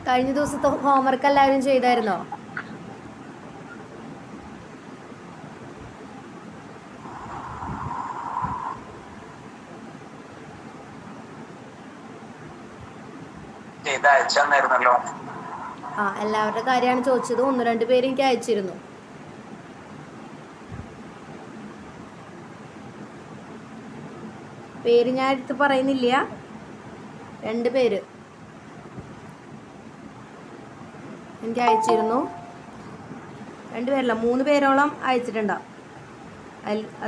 കഴിഞ്ഞ ദിവസത്തെ ഹോംവർക്ക് എല്ലാവരും ചെയ്തായിരുന്നോ? ആ, എല്ലാവരുടെ കാര്യമാണ് ചോദിച്ചത്. 1-2 പേര് എനിക്ക് അയച്ചിരുന്നു. പേര് ഞാൻ എടുത്ത് പറയുന്നില്ല. 2 പേര് എനിക്ക് അയച്ചിരുന്നു. 2 പേരല്ല, 3 പേരോളം അയച്ചിട്ടുണ്ടാവും.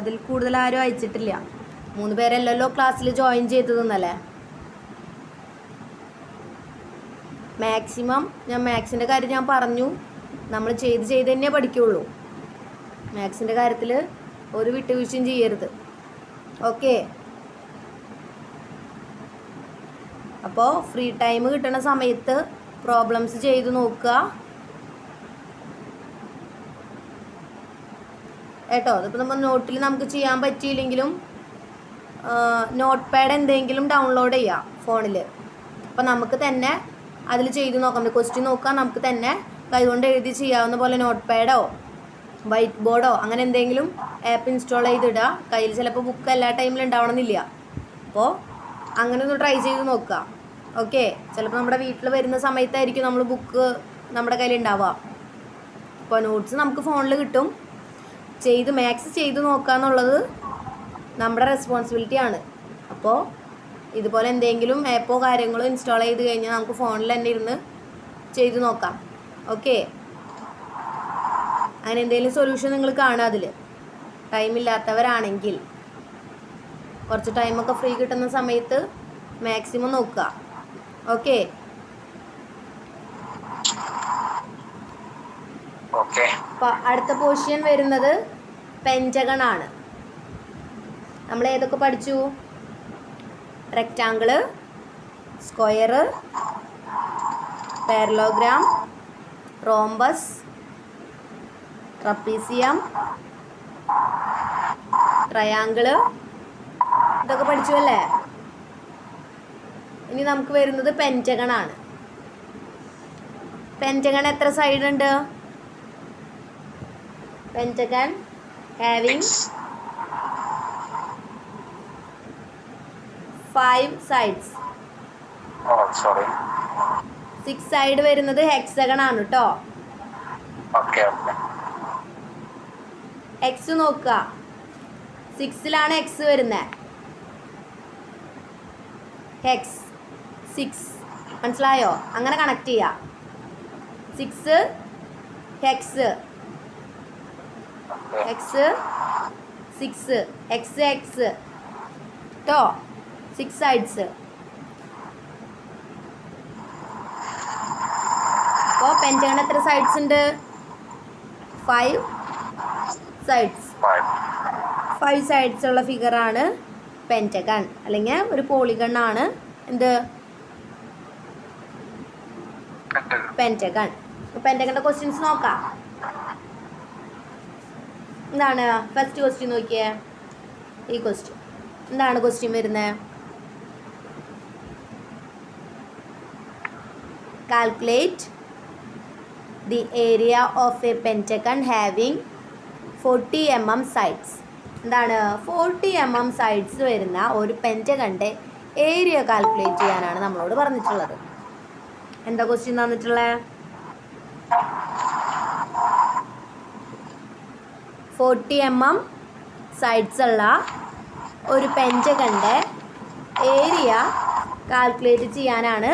അതിൽ കൂടുതൽ ആരും അയച്ചിട്ടില്ല. 3 പേരല്ലല്ലോ ക്ലാസ്സിൽ ജോയിൻ ചെയ്തതെന്നല്ലേ. മാക്സിമം മാത്സിൻ്റെ കാര്യം ഞാൻ പറഞ്ഞു, നമ്മൾ ചെയ്ത് തന്നെ പഠിക്കുകയുള്ളൂ. മാത്സിൻ്റെ കാര്യത്തിൽ ഒരു വിട്ടുവീഴ്ചയും ചെയ്യരുത്. ഓക്കെ. അപ്പോൾ ഫ്രീ ടൈം കിട്ടുന്ന സമയത്ത് പ്രോബ്ലംസ് ചെയ്ത് നോക്കുക കേട്ടോ. അതിപ്പോൾ നമ്മൾ നോട്ടിൽ നമുക്ക് ചെയ്യാൻ പറ്റിയില്ലെങ്കിലും നോട്ട് പാഡ് എന്തെങ്കിലും ഡൗൺലോഡ് ചെയ്യാം ഫോണിൽ. അപ്പോൾ നമുക്ക് തന്നെ അതിൽ ചെയ്ത് നോക്കാം. ക്വസ്റ്റ്യൻ നോക്കാം, നമുക്ക് തന്നെ കൈകൊണ്ട് എഴുതി ചെയ്യാവുന്ന പോലെ നോട്ട് പാഡോ വൈറ്റ് ബോർഡോ അങ്ങനെ എന്തെങ്കിലും ആപ്പ് ഇൻസ്റ്റാൾ ചെയ്തിടുക. കയ്യിൽ ചിലപ്പോൾ ബുക്ക് എല്ലാ ടൈമിലും ഉണ്ടാവണമെന്നില്ല. അപ്പോൾ അങ്ങനെ ഒന്ന് ട്രൈ ചെയ്ത് നോക്കുക. ഓക്കെ. ചിലപ്പോൾ നമ്മുടെ വീട്ടിൽ വരുന്ന സമയത്തായിരിക്കും നമ്മൾ ബുക്ക് നമ്മുടെ കയ്യിൽ ഉണ്ടാവുക. അപ്പോൾ നോട്ട്സ് നമുക്ക് ഫോണിൽ കിട്ടും. മാത്സ് ചെയ്ത് നോക്കുക എന്നുള്ളത് നമ്മുടെ റെസ്പോൺസിബിലിറ്റിയാണ്. അപ്പോൾ ഇതുപോലെ എന്തെങ്കിലും ആപ്പോ കാര്യങ്ങളോ ഇൻസ്റ്റാൾ ചെയ്ത് കഴിഞ്ഞാൽ നമുക്ക് ഫോണിൽ തന്നെ ഇരുന്ന് ചെയ്ത് നോക്കാം. ഓക്കെ. അങ്ങനെ എന്തെങ്കിലും സൊല്യൂഷൻ നിങ്ങൾ കാണുക. അതിൽ ടൈമില്ലാത്തവരാണെങ്കിൽ കുറച്ച് ടൈമൊക്കെ ഫ്രീ കിട്ടുന്ന സമയത്ത് മാക്സിമം നോക്കുക. ഓക്കെ. അപ്പോൾ അടുത്ത പോർഷൻ വരുന്നത് പെൻറ്റഗൺ ആണ്. നമ്മൾ ഏതൊക്കെ പഠിച്ചു? Rectangle, square, parallelogram, rhombus, trapezium, triangle, ഇതൊക്കെ പഠിച്ചു അല്ലേ? ഇനി നമുക്ക് വരുന്നത് പെൻറ്റഗൺ ആണ്. പെൻറ്റഗൺ എത്ര സൈഡ് ഉണ്ട്? Pentagon having 5 sides. 6 സൈഡ് വരുന്നത് ഹെക്സഗൺ ആണ് കേട്ടോ. എക്സ് നോക്കുക, 6ലാണ് എക്സ് വരുന്നത്. ഹെക്സ് 6 മനസ്സിലായോ? അങ്ങനെ കണക്ട് ചെയ്യുക. 6 ഹെക്സ്, എക്സ് 6 എക്സ് എക്സ് കേട്ടോ. 6 സൈഡ്സ്. അപ്പോൾ പെൻറ്റഗൺ എത്ര സൈഡ്സ് ഉണ്ട്? 5 സൈഡ്സ്. 5 സൈഡ്സ് ഉള്ള ഫിഗറാണ് പെൻറ്റഗൺ, അല്ലെങ്കിൽ ഒരു പോളിഗൺ ആണ് എന്ത്? പെൻറ്റഗൺ. പെൻറ്റഗണിൻ്റെ ക്വസ്റ്റ്യൻസ് നോക്കാം. എന്താണ് ഫസ്റ്റ് ക്വസ്റ്റ്യൻ? നോക്കിയേ, ഈ ക്വസ്റ്റ്യൻ. എന്താണ് ക്വസ്റ്റ്യൻ വരുന്നത്? Calculate the area of A pentagon having 40 mm sides. എന്താണ്? 40 mm സൈഡ്സ് വരുന്ന ഒരു പെൻറ്റഗണിൻ്റെ ഏരിയ കാൽക്കുലേറ്റ് ചെയ്യാനാണ് നമ്മളോട് പറഞ്ഞിട്ടുള്ളത്. എന്താ ക്വസ്റ്റ്യൻ തന്നിട്ടുള്ളത്? 40 mm സൈഡ്സ് ഉള്ള ഒരു പെൻറ്റഗണിൻ്റെ ഏരിയ കാൽക്കുലേറ്റ് ചെയ്യാനാണ്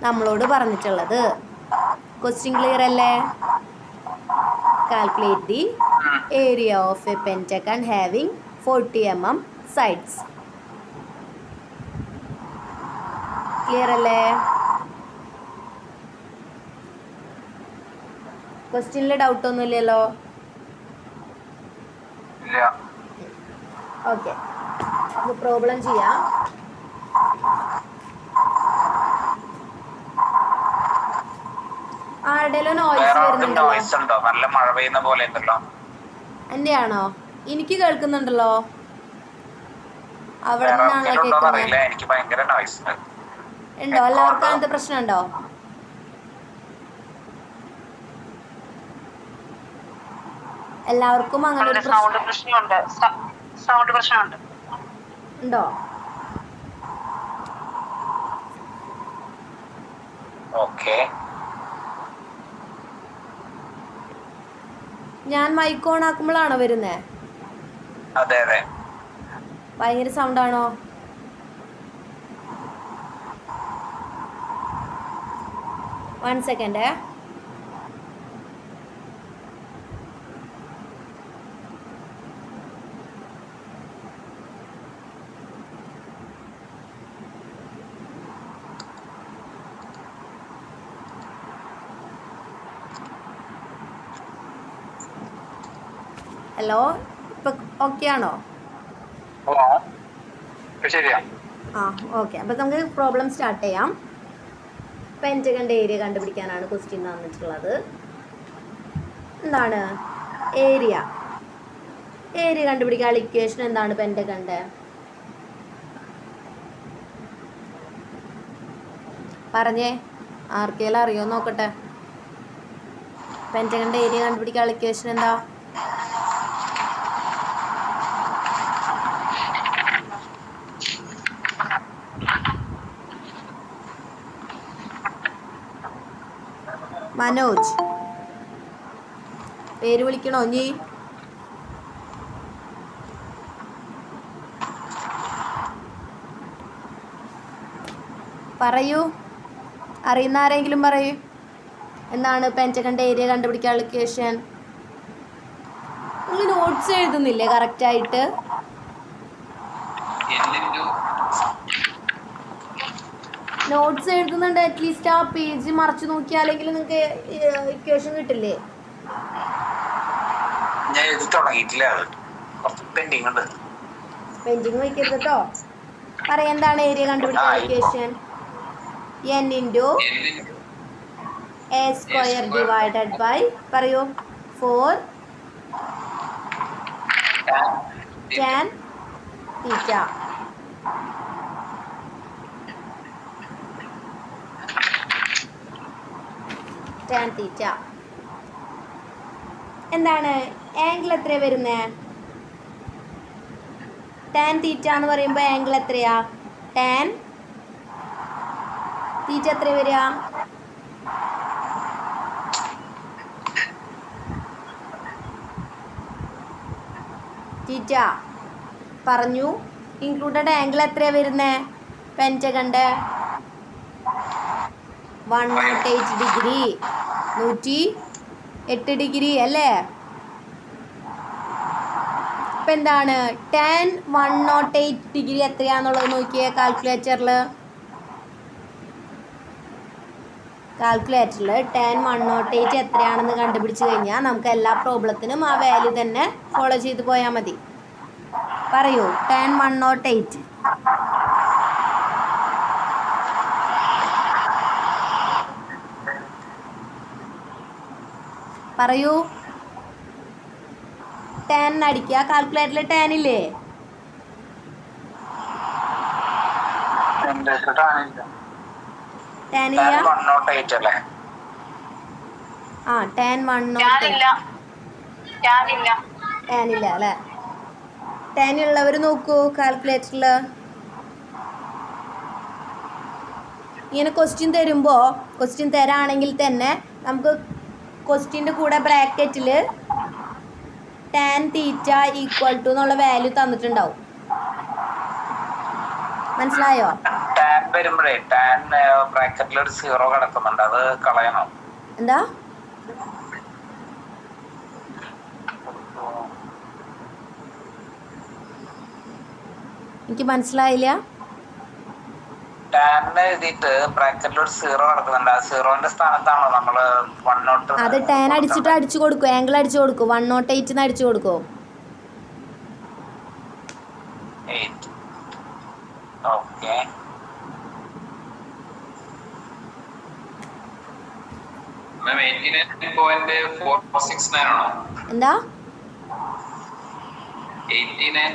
നമ്മളോട് പറഞ്ഞിട്ടുള്ളത്. ക്വസ്റ്റ്യൻ ക്ലിയർ അല്ലേ? Calculate the area of A pentagon having 40 mm sides. Clear അല്ലേ? ക്വസ്റ്റ്യനിൽ ഡൗട്ടൊന്നുമില്ലല്ലോ? ഓക്കെ. പ്രോബ്ലം ചെയ്യാം. ആരുടെയോ നോയ്സ് വരുന്നുണ്ടോ? നല്ല മഴ പെയ്യുന്ന പോലെ ഉണ്ടല്ലോ. എന്റെയാണോ? എനിക്ക് കേൾക്കുന്നുണ്ടല്ലോ. അവിടെ നിന്നാണല്ലോ കേൾക്കുന്നത്. എനിക്ക് ഭയങ്കര നോയ്സ് ഉണ്ട്. ഉണ്ടോ? എല്ലാവർക്കും അങ്ങനത്തെ പ്രശ്നമുണ്ടോ? എല്ലാവർക്കും അങ്ങനെ ഒരു പ്രശ്നമുണ്ട്. ഉണ്ടോ? ഓക്കെ. ഞാൻ മൈക്ക് ഓൺ ആക്കുമ്പോഴാണോ വരുന്നേ? അതെ അതെ. ഭയങ്കര സൗണ്ടാണോ? One second. ഹലോ, ഇപ്പൊ ഓക്കെ ആണോ? ശരിയാ. ആ ഓക്കെ. അപ്പം നമുക്ക് പ്രോബ്ലം സ്റ്റാർട്ട് ചെയ്യാം. പെൻറ്റഗണിൻ്റെ ഏരിയ കണ്ടുപിടിക്കാനാണ് ക്വസ്റ്റ്യൻ തന്നിട്ടുള്ളത്. എന്താണ് ഏരിയ? ഏരിയ കണ്ടുപിടിക്കാനുള്ള ഇക്വേഷൻ എന്താണ് പെൻറ്റഗണിൻ്റെ? പറഞ്ഞേ, ആർക്കെങ്കിലും അറിയോ നോക്കട്ടെ. പെൻറ്റഗണിൻ്റെ ഏരിയ കണ്ടുപിടിക്കാനുള്ള ഇക്വേഷൻ എന്താ? മനോജ്, പേര് വിളിക്കണോ നീ? പറയൂ, അറിയുന്ന ആരെങ്കിലും പറയൂ. എന്താണ് പെൻറ്റഗണിൻ്റെ ഏരിയ കണ്ടുപിടിക്കാനുള്ള ഇക്വേഷൻ? നിങ്ങൾ നോട്ട്സ് എഴുതുന്നില്ലേ കറക്റ്റായിട്ട്? നോട്ട്സ് എഴുതുന്നുണ്ട്, അറ്റ്ലീസ്റ്റ് ആ പേജ് മറിച്ച് നോക്കിയാലെങ്കിലും നിങ്ങൾക്ക് ഇക്വേഷൻ കിട്ടില്ലേ? ഞാൻ എഴുതി തുടങ്ങിയിട്ടില്ല. പെൻഡിങ് ഉണ്ട്. പെൻഡിങ് വയ്ക്കരുത് കേട്ടോ. പറയാം, എന്താണ് ഏരിയ കണ്ടുപിടിക്കാൻ equation? n into a square divided by, പറയൂ, 4 tan തീറ്റ. tan തീറ്റ. എന്താണ് ആംഗിൾ എത്രയാണ് വരുന്നത്? tan തീറ്റ എന്ന് പറയുമ്പോൾ ആംഗിൾ എത്രയാ? tan തീറ്റ എത്ര വരിക? തീറ്റ പറഞ്ഞു. ഇൻക്ലൂഡഡ് ആംഗിൾ എത്രയാണ് വരുന്നത്? പെൻറ്റഗണിൻ്റെ 108 ഡിഗ്രി, 108 ഡിഗ്രി അല്ലേ? ഇപ്പം എന്താണ് tan 108 ഡിഗ്രി എത്രയാണെന്നുള്ളത് നോക്കിയേ കാൽക്കുലേറ്ററിൽ. tan 108 എത്രയാണെന്ന് കണ്ടുപിടിച്ച് കഴിഞ്ഞാൽ നമുക്ക് എല്ലാ പ്രോബ്ലത്തിനും ആ വാല്യൂ തന്നെ ഫോളോ ചെയ്ത് പോയാൽ മതി. പറയൂ, tan 108. പറയൂ, tan അടിക്കുക. കാൽക്കുലേറ്ററിൽ tan ഇല്ലേ? tan ഇല്ല. ആ tan 108 tan ഇല്ല അല്ലേ? tan ഉള്ളവർ നോക്കൂ കാൽക്കുലേറ്ററിൽ. ഇങ്ങനെ ക്വസ്റ്റ്യൻ തരുമ്പോൾ, ക്വസ്റ്റ്യൻ തരാണെങ്കിൽ തന്നെ നമുക്ക് ക്വസ്റ്റ്യൻ്റെ കൂടെ ബ്രാക്കറ്റിൽ tan തീറ്റ ഈക്വൽ ടു എന്നുള്ള വാല്യൂ തന്നിട്ടുണ്ടാവും. മനസ്സിലായോ? ടാൻ വരുമ്പോഴേ ടാൻ ബ്രാക്കറ്റിൽ ഒരു 0 കിടക്കുന്നുണ്ട്, അത് കളയണോ? എന്താ? എനിക്ക് മനസ്സിലായില്ല. ടാൻ എഴുതിയിട്ട് ബ്രാക്കറ്റിൽ ഒരു 0 കിടക്കുന്നുണ്ട്, ആ 0ന്റെ സ്ഥാനത്താണോ നമ്മള് 108? അത് tan അടിച്ചിട്ട് അടിച്ചു കൊടുക്കും, ആംഗിൾ അടിച്ചു കൊടുക്കും. 108 അടിച്ചു കൊടുക്കും. ഓക്കെ. എന്താ? 89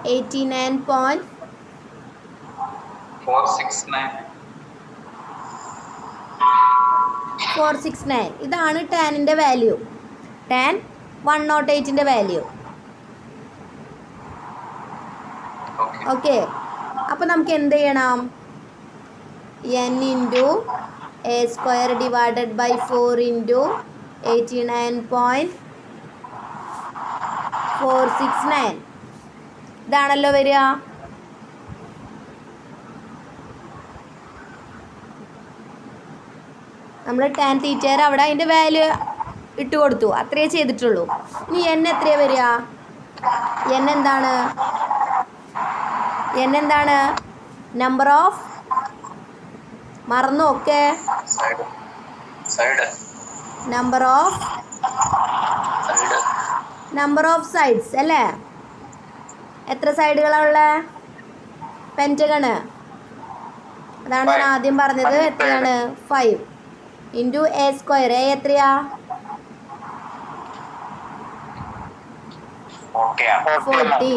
89.469. ഇതാണ് ടാനിൻ്റെ വാല്യൂ. ടാൻ 108ൻ്റെ വാല്യൂ. ഓക്കെ, അപ്പോൾ നമുക്ക് എന്ത് ചെയ്യണം? n into a square divided by 4 into 89.469. ഇതാണല്ലോ വരിക. നമ്മൾ ടാൻ തീറ്റേർ അവിടെ അതിൻ്റെ വാല്യൂ ഇട്ട് കൊടുത്തു, അത്രയേ ചെയ്തിട്ടുള്ളൂ. ഇനി n എത്രയാണ് വരിക? n എന്താണ്? നമ്പർ ഓഫ്, മറന്നു ഒക്കെ, നമ്പർ ഓഫ് സൈഡ്സ് അല്ലേ? എത്ര സൈഡുകളാണ് ഉള്ളത്? പെൻറ്റഗണ്. അതാണ് ഞാൻ ആദ്യം പറഞ്ഞത്. എത്രയാണ്? 5 ഇൻറ്റു എ സ്ക്വയർ. എ എത്രയാ? 40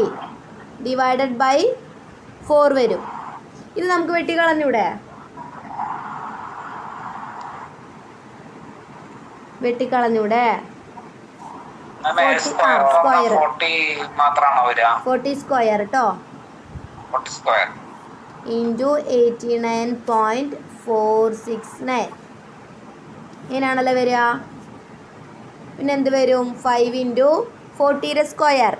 ഡിവൈഡഡ് ബൈ 4 വരും. ഇത് നമുക്ക് വെട്ടിക്കളഞ്ഞൂടെ? വെട്ടിക്കളഞ്ഞൂടെ? 40 സ്ക്വയർ കേട്ടോ, ഇൻറ്റു 89.469. ഇങ്ങനെയാണല്ലോ വരിക. പിന്നെ എന്ത് വരും? 5 ഇൻറ്റു 40യുടെ സ്ക്വയർ.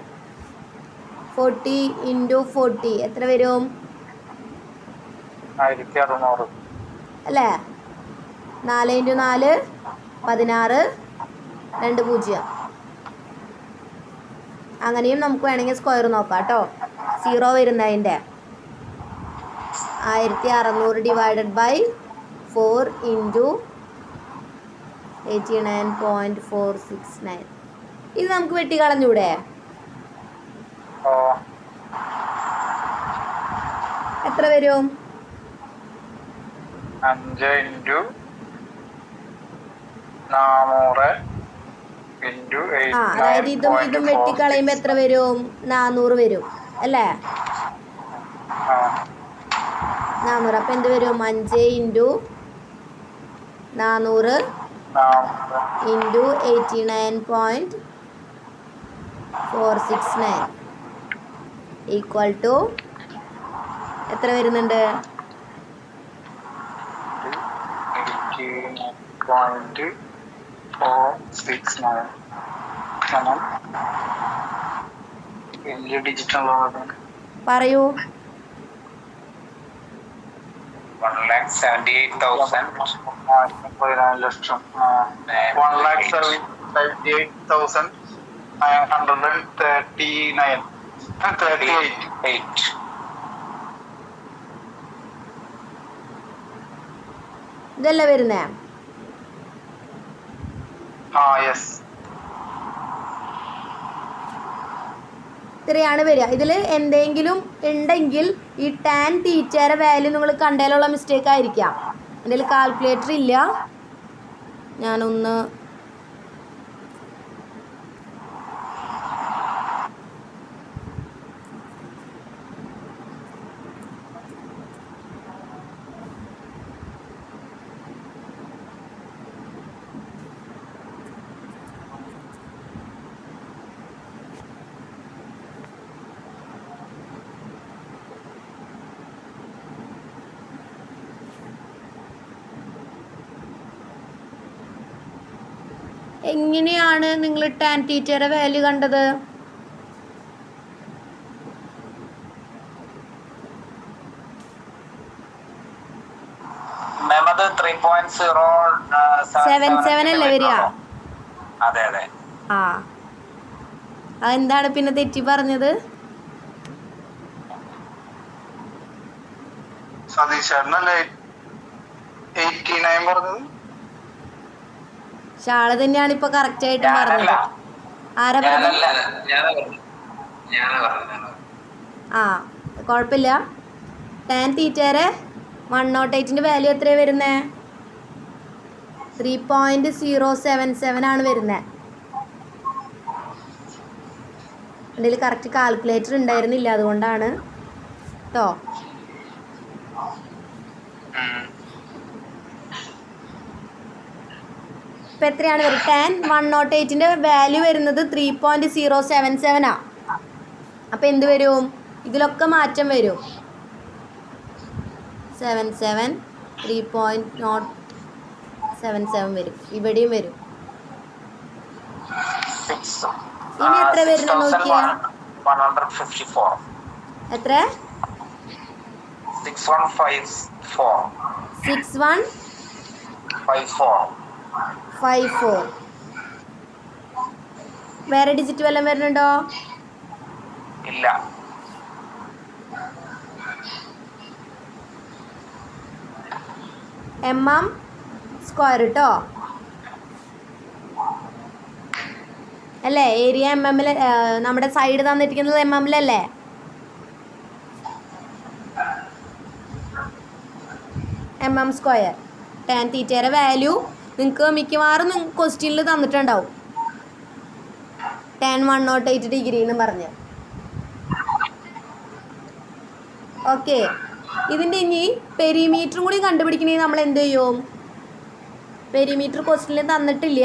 40 ഇൻറ്റു 40 എത്ര വരും? 1600 അല്ലേ? 4 ഇൻറ്റു 4 16, 2 0. അങ്ങനെയും നമുക്ക് വേണമെങ്കിൽ സ്ക്വയർ നോക്കാം കേട്ടോ. 0 വരുന്നതിൻ്റെ 1600 ഡിവൈഡഡ് ബൈ 4 ഇൻറ്റു 89.469. ഇത് നമുക്ക് വെട്ടിക്കളഞ്ഞൂടെ? എത്ര വരും? 5 ഇൻറ്റു 400 ഇൻറ്റു 8. അതായത് ഇതും വെട്ടിക്കളയുമ്പോൾ എത്ര വരും? 400 വരും അല്ലേ? 400. അപ്പം എന്ത് വരും? 5 ഇൻറ്റു 400 ഇൻറ്റു 89.469 ഈക്വൽ ടു എത്ര വരുന്നുണ്ട്? 18.469. വലിയ ഡിജിറ്റൽ പറയൂ. 1,78,000. 1,78,939. ഇതല്ല വരുന്നേ? ഇത്രയാണ് വരിക. ഇതിൽ എന്തെങ്കിലും ഉണ്ടെങ്കിൽ ഈ ടാൻ തീറ്റയുടെ വാല്യൂ നിങ്ങൾ കണ്ടതിലുള്ള മിസ്റ്റേക്ക് ആയിരിക്കാം. എൻ്റെ കയ്യിൽ കാൽക്കുലേറ്റർ ഇല്ല, ഞാനൊന്ന് എങ്ങനെയാണ് നിങ്ങൾ ടാൻ തീറ്റയുടെ വാല്യൂ കണ്ടത്? അത് 3.077 അല്ലേ വരിക? അതെ അതെ. ആ, അതെന്താണ് പിന്നെ തെറ്റി പറഞ്ഞത്? സതീശേട്ടനല്ലേ 89 പറഞ്ഞത്? ഷാള് തന്നെയാണ് ഇപ്പൊ കറക്റ്റ് ആയിട്ട് പറഞ്ഞത്. ആരാ പറഞ്ഞത്? ആ, കുഴപ്പമില്ല. ടാൻ തീറ്റയുടെ 108ന്റെ വാല്യൂ എത്രയാണ് വരുന്നത്? 3.077 ആണ് വരുന്നത്. എൻ്റെ കയ്യിൽ കറക്റ്റ് കാൽക്കുലേറ്റർ ഉണ്ടായിരുന്നില്ല, അതുകൊണ്ടാണ് കേട്ടോ. ഇപ്പം എത്രയാണ് വരുന്നത്? 108ൻ്റെ വാല്യൂ വരുന്നത് 3.077 ആ. അപ്പം എന്ത് വരും? ഇതിലൊക്കെ മാറ്റം വരും. 77 3.077 വരും, ഇവിടെയും വരും. ഇനി എത്ര വരുന്നത് നോക്കിയാ? എത്ര? 6154. വേറെ ഡിജിറ്റ് വല്ലതും വരുന്നുണ്ടോ? ഇല്ല. mm² കേട്ടോ അല്ലേ? ഏരിയ mm നമ്മുടെ സൈഡ് തന്നിരിക്കുന്നത് mm-ലല്ലേ? mm². tan തീറ്റയുടെ വാല്യൂ നിങ്ങൾക്ക് മിക്കവാറും ക്വസ്റ്റ്യനിൽ തന്നിട്ടുണ്ടാവും, tan 108 ഡിഗ്രി എന്ന് പറഞ്ഞ്. ഓക്കെ, ഇതിൻ്റെ ഇനി പെരിമീറ്ററും കൂടി കണ്ടുപിടിക്കണമെങ്കിൽ നമ്മൾ എന്ത് ചെയ്യും? പെരിമീറ്റർ ക്വസ്റ്റ്യനിൽ തന്നിട്ടില്ല,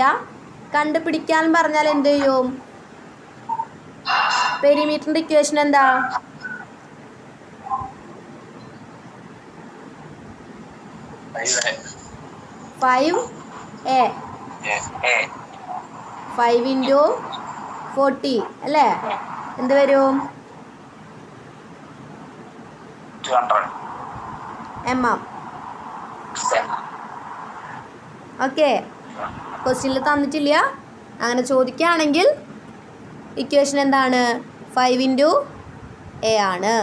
കണ്ടുപിടിക്കാൻ പറഞ്ഞാൽ എന്ത് ചെയ്യും? പെരിമീറ്ററിൻ്റെ ഇക്വേഷൻ എന്താ? ഫൈവ് എ 5 × 40 അല്ലേ? എന്ത് വരും? 200 mm. ഓക്കെ, ക്വസ്റ്റ്യനിൽ തന്നിട്ടില്ല, അങ്ങനെ ചോദിക്കുകയാണെങ്കിൽ ഇക്വേഷൻ എന്താണ്? 5 × a ആണ്.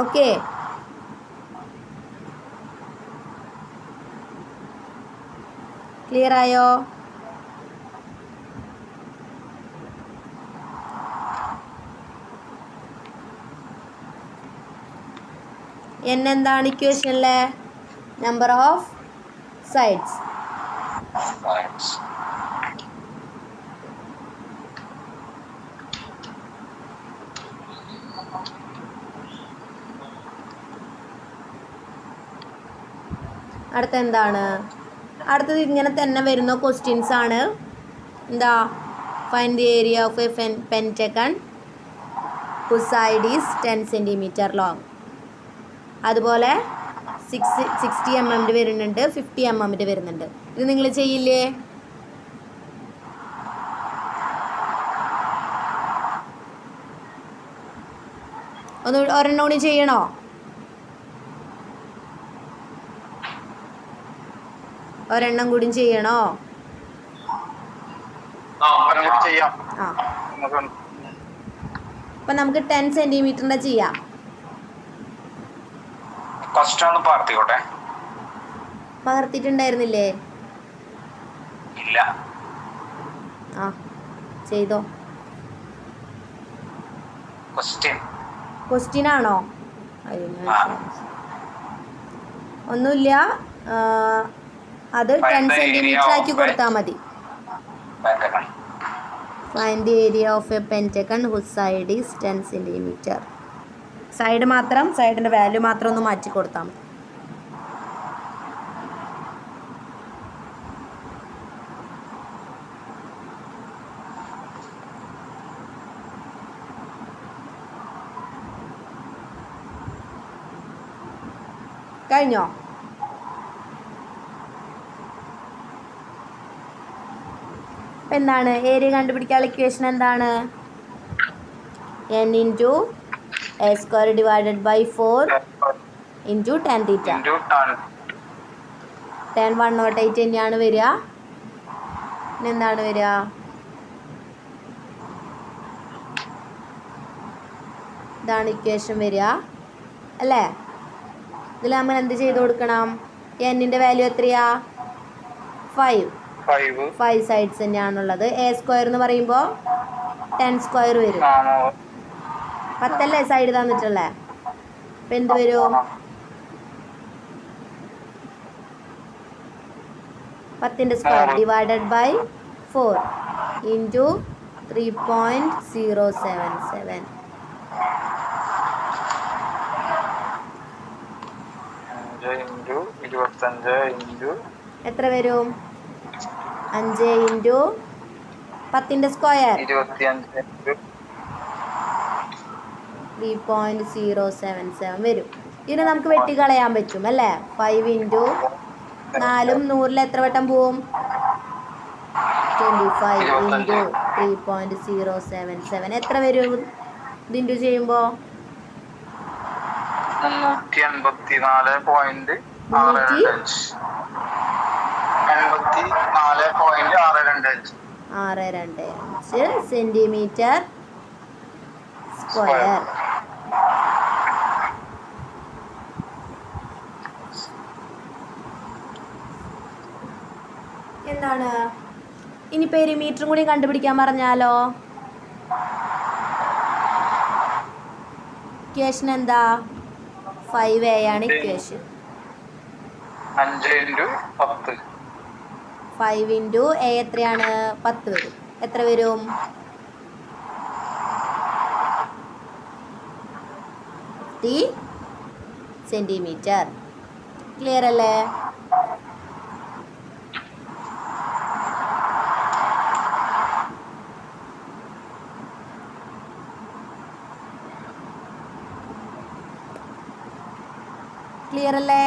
ഓക്കെ, ക്ലിയർ ആയോ? n എന്താണ് ഇക്വേഷനിലെ? Number of sides. അടുത്ത എന്താണ്? അടുത്തത് ഇങ്ങനെ തന്നെ വരുന്ന ക്വസ്റ്റ്യൻസ് ആണ്. എന്താ? Find the area of A pentagon whose side is 10 cm long. അതുപോലെ 60 mm വരുന്നുണ്ട്, 50 mm വരുന്നുണ്ട്. ഇത് നിങ്ങൾ ചെയ്യില്ലേ? ഒരെണ്ണം കൂടി ചെയ്യണോ? ഒരെണ്ണം കൂടി ചെയ്യണോ? അപ്പം നമുക്ക് 10 cm ചെയ്യാം. പകർത്തിട്ടുണ്ടായിരുന്നില്ലേ? ഇല്ല. ആ, ചെയ്തോ. ക്വസ്റ്റ്യൻ ആണോ? ഒന്നുമില്ല, അത് 10 cm ആക്കി കൊടുത്താൽ മതി. Find the area of A pentagon whose side is 10 cm. Side മാത്രം, സൈഡിൻ്റെ വാല്യൂ മാത്രം ഒന്ന് മാറ്റി കൊടുത്താൽ മതി. കഴിഞ്ഞോ? അപ്പം എന്താണ് ഏരിയ കണ്ടുപിടിക്കാനുള്ള ഇക്വേഷൻ? എന്താണ്? n × a² divided by 4 × tan θ. tan 108 തന്നെയാണ് വരിക. പിന്നെ എന്താണ് വരിക? ഇതാണ് ഇക്വേഷൻ വരിക അല്ലേ? ഇതിൽ നമ്മൾ എന്ത് ചെയ്ത് കൊടുക്കണം? എന്നിൻ്റെ വാല്യൂ എത്രയാ? 5 സൈഡ്സ് തന്നെയാണുള്ളത്. a² എന്ന് പറയുമ്പോൾ 10² വരും. 10 സൈഡ് തന്നിട്ടുള്ളേ. അപ്പം എന്ത് വരും? 10ന്റെ സ്ക്വയർ ഡിവൈഡഡ് ബൈ 4 ഇൻറ്റു 3.077. എത്ര വരും? 5 ഇൻറ്റു 10ന്റെ സ്ക്വയർ 3.077 വരും. ഇതിനെ നമുക്ക് വെട്ടിക്കളയാൻ പറ്റും അല്ലേ? 5 ഇൻറ്റു 4 100 എത്ര വട്ടം പോവും? 25 ഇൻറ്റു 3.077 എത്ര വരും ഇത് ഇൻറ്റു ചെയ്യുമ്പോൾ? 625 സെന്റിമീറ്റർ സ്ക്വയർ. എന്താണ് ഇനി പെരിമീറ്ററും കൂടി കണ്ടുപിടിക്കാൻ പറഞ്ഞാലോ? ഇക്വേഷൻ എന്താ? 5a ആണ് ഇക്വേഷൻ. 5 ഇൻറ്റു a എത്രയാണ്? 10 വരും. എത്ര വരും? 50 സെന്റിമീറ്റർ. ക്ലിയർ അല്ലേ? ക്ലിയർ അല്ലേ?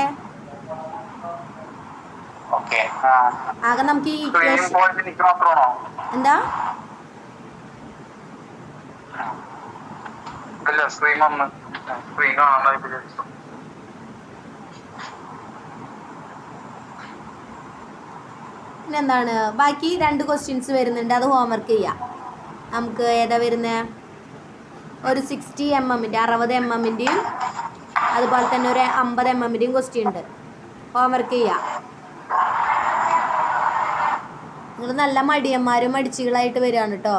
ആകെ നമുക്ക് ഈ ഇക്വേഷൻ എന്താ? പിന്നെന്താണ്? ബാക്കി 2 ക്വസ്റ്റ്യൻസ് വരുന്നുണ്ട്. അത് ഹോംവർക്ക് ചെയ്യാം. നമുക്ക് ഏതാ വരുന്നത്? ഒരു 60 mm 60 mm അതുപോലെ തന്നെ ഒരു 50 mm ക്വസ്റ്റ്യൻ ഉണ്ട്. ഹോംവർക്ക് ചെയ്യാം. നിങ്ങൾ നല്ല മടിയന്മാരും മടിച്ചികളായിട്ട് വരികയാണ് കേട്ടോ.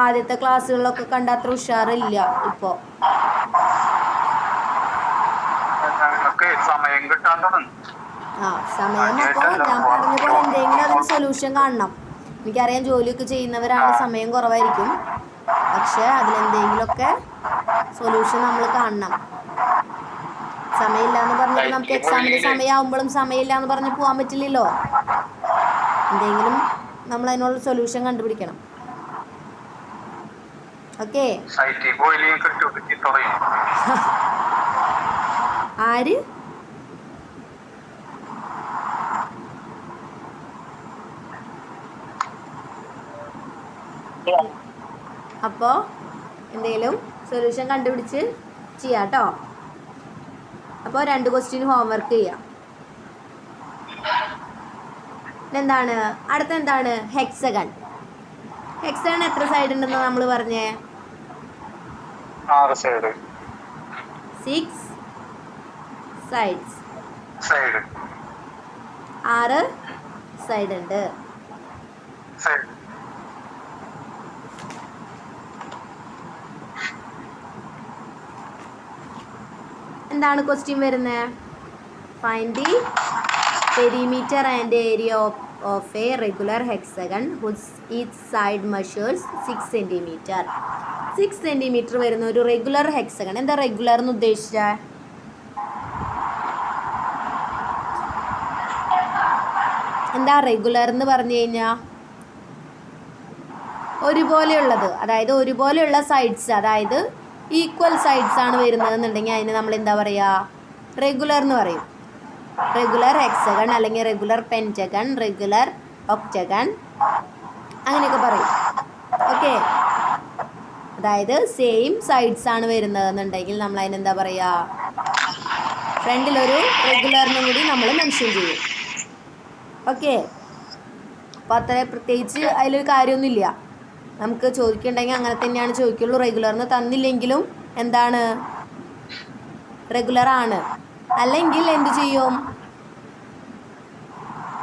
ആദ്യത്തെ ക്ലാസ്സുകളിലൊക്കെ കണ്ട അത്ര ഉഷാറില്ല ഇപ്പോൾ. സമയം അപ്പോൾ ഞാൻ പറഞ്ഞ പോലെ എന്തെങ്കിലും അതിന് സൊല്യൂഷൻ കാണണം. എനിക്കറിയാം ജോലിയൊക്കെ ചെയ്യുന്നവരാണ് സമയം കുറവായിരിക്കും. പക്ഷെ അതിലെന്തെങ്കിലുമൊക്കെ സൊല്യൂഷൻ നമ്മൾ കാണണം. സമയമില്ല എന്ന് പറഞ്ഞിട്ട് നമുക്ക് എക്സാമിൻ്റെ സമയമാകുമ്പോഴും സമയമില്ല എന്ന് പറഞ്ഞ് പോകാൻ പറ്റില്ലല്ലോ. എന്തെങ്കിലും നമ്മൾ അതിനുള്ള സൊല്യൂഷൻ കണ്ടുപിടിക്കണം. ഓക്കെ? ആര്? അപ്പോൾ എന്തെങ്കിലും സൊല്യൂഷൻ കണ്ടുപിടിച്ച് ചെയ്യാം കേട്ടോ. അപ്പോൾ 2 ക്വസ്റ്റ്യൻ ഹോംവർക്ക് ചെയ്യാം. എന്താണ് അടുത്ത? എന്താണ്? ഹെക്സഗൺ. ഹെക്സഗൺ എത്ര സൈഡ് ഉണ്ടെന്ന് നമ്മൾ പറഞ്ഞേ? 6 സൈഡ്. 6 സൈഡ്സ്. 6 സൈഡ് ഉണ്ട്. എന്താണ് ക്വസ്റ്റ്യൻ വരുന്നത്? Find the perimeter and area of A regular hexagon who's each side measures 6 centimetre. 6 centimetre വരുന്ന ഒരു റെഗുലർ ഹെക്സഗൺ. എന്താ റെഗുലർ എന്ന് ഉദ്ദേശിച്ചാൽ? എന്താ റെഗുലർ എന്ന് പറഞ്ഞു കഴിഞ്ഞാൽ? ഒരുപോലെയുള്ളത്, അതായത് ഒരുപോലെയുള്ള സൈഡ്സ്, അതായത് ഈക്വൽ സൈഡ്സ് ആണ് വരുന്നതെന്നുണ്ടെങ്കിൽ അതിന് നമ്മൾ എന്താ പറയുക? റെഗുലർ എന്ന് പറയും. റെഗുലർ ഹെക്സഗൺ അല്ലെങ്കിൽ റെഗുലർ പെൻറ്റഗൺ, റെഗുലർ ഒക്ടഗൺ അങ്ങനെയൊക്കെ പറയും. ഓക്കെ? അതായത് സെയിം സൈഡ്സ് ആണ് വരുന്നതെന്നുണ്ടെങ്കിൽ നമ്മൾ അതിനെന്താ പറയുക? ഫ്രണ്ടിലൊരു റെഗുലറിനും കൂടി നമ്മൾ മെൻഷൻ ചെയ്യും. ഓക്കെ? അപ്പോൾ അത്ര പ്രത്യേകിച്ച് അതിലൊരു കാര്യമൊന്നുമില്ല. നമുക്ക് ചോദിക്കുന്നുണ്ടെങ്കിൽ അങ്ങനെ തന്നെയാണ് ചോദിക്കുള്ളൂ. റെഗുലറിന് തന്നില്ലെങ്കിലും എന്താണ്? റെഗുലർ ആണ്. അല്ലെങ്കിൽ എന്ത് ചെയ്യും?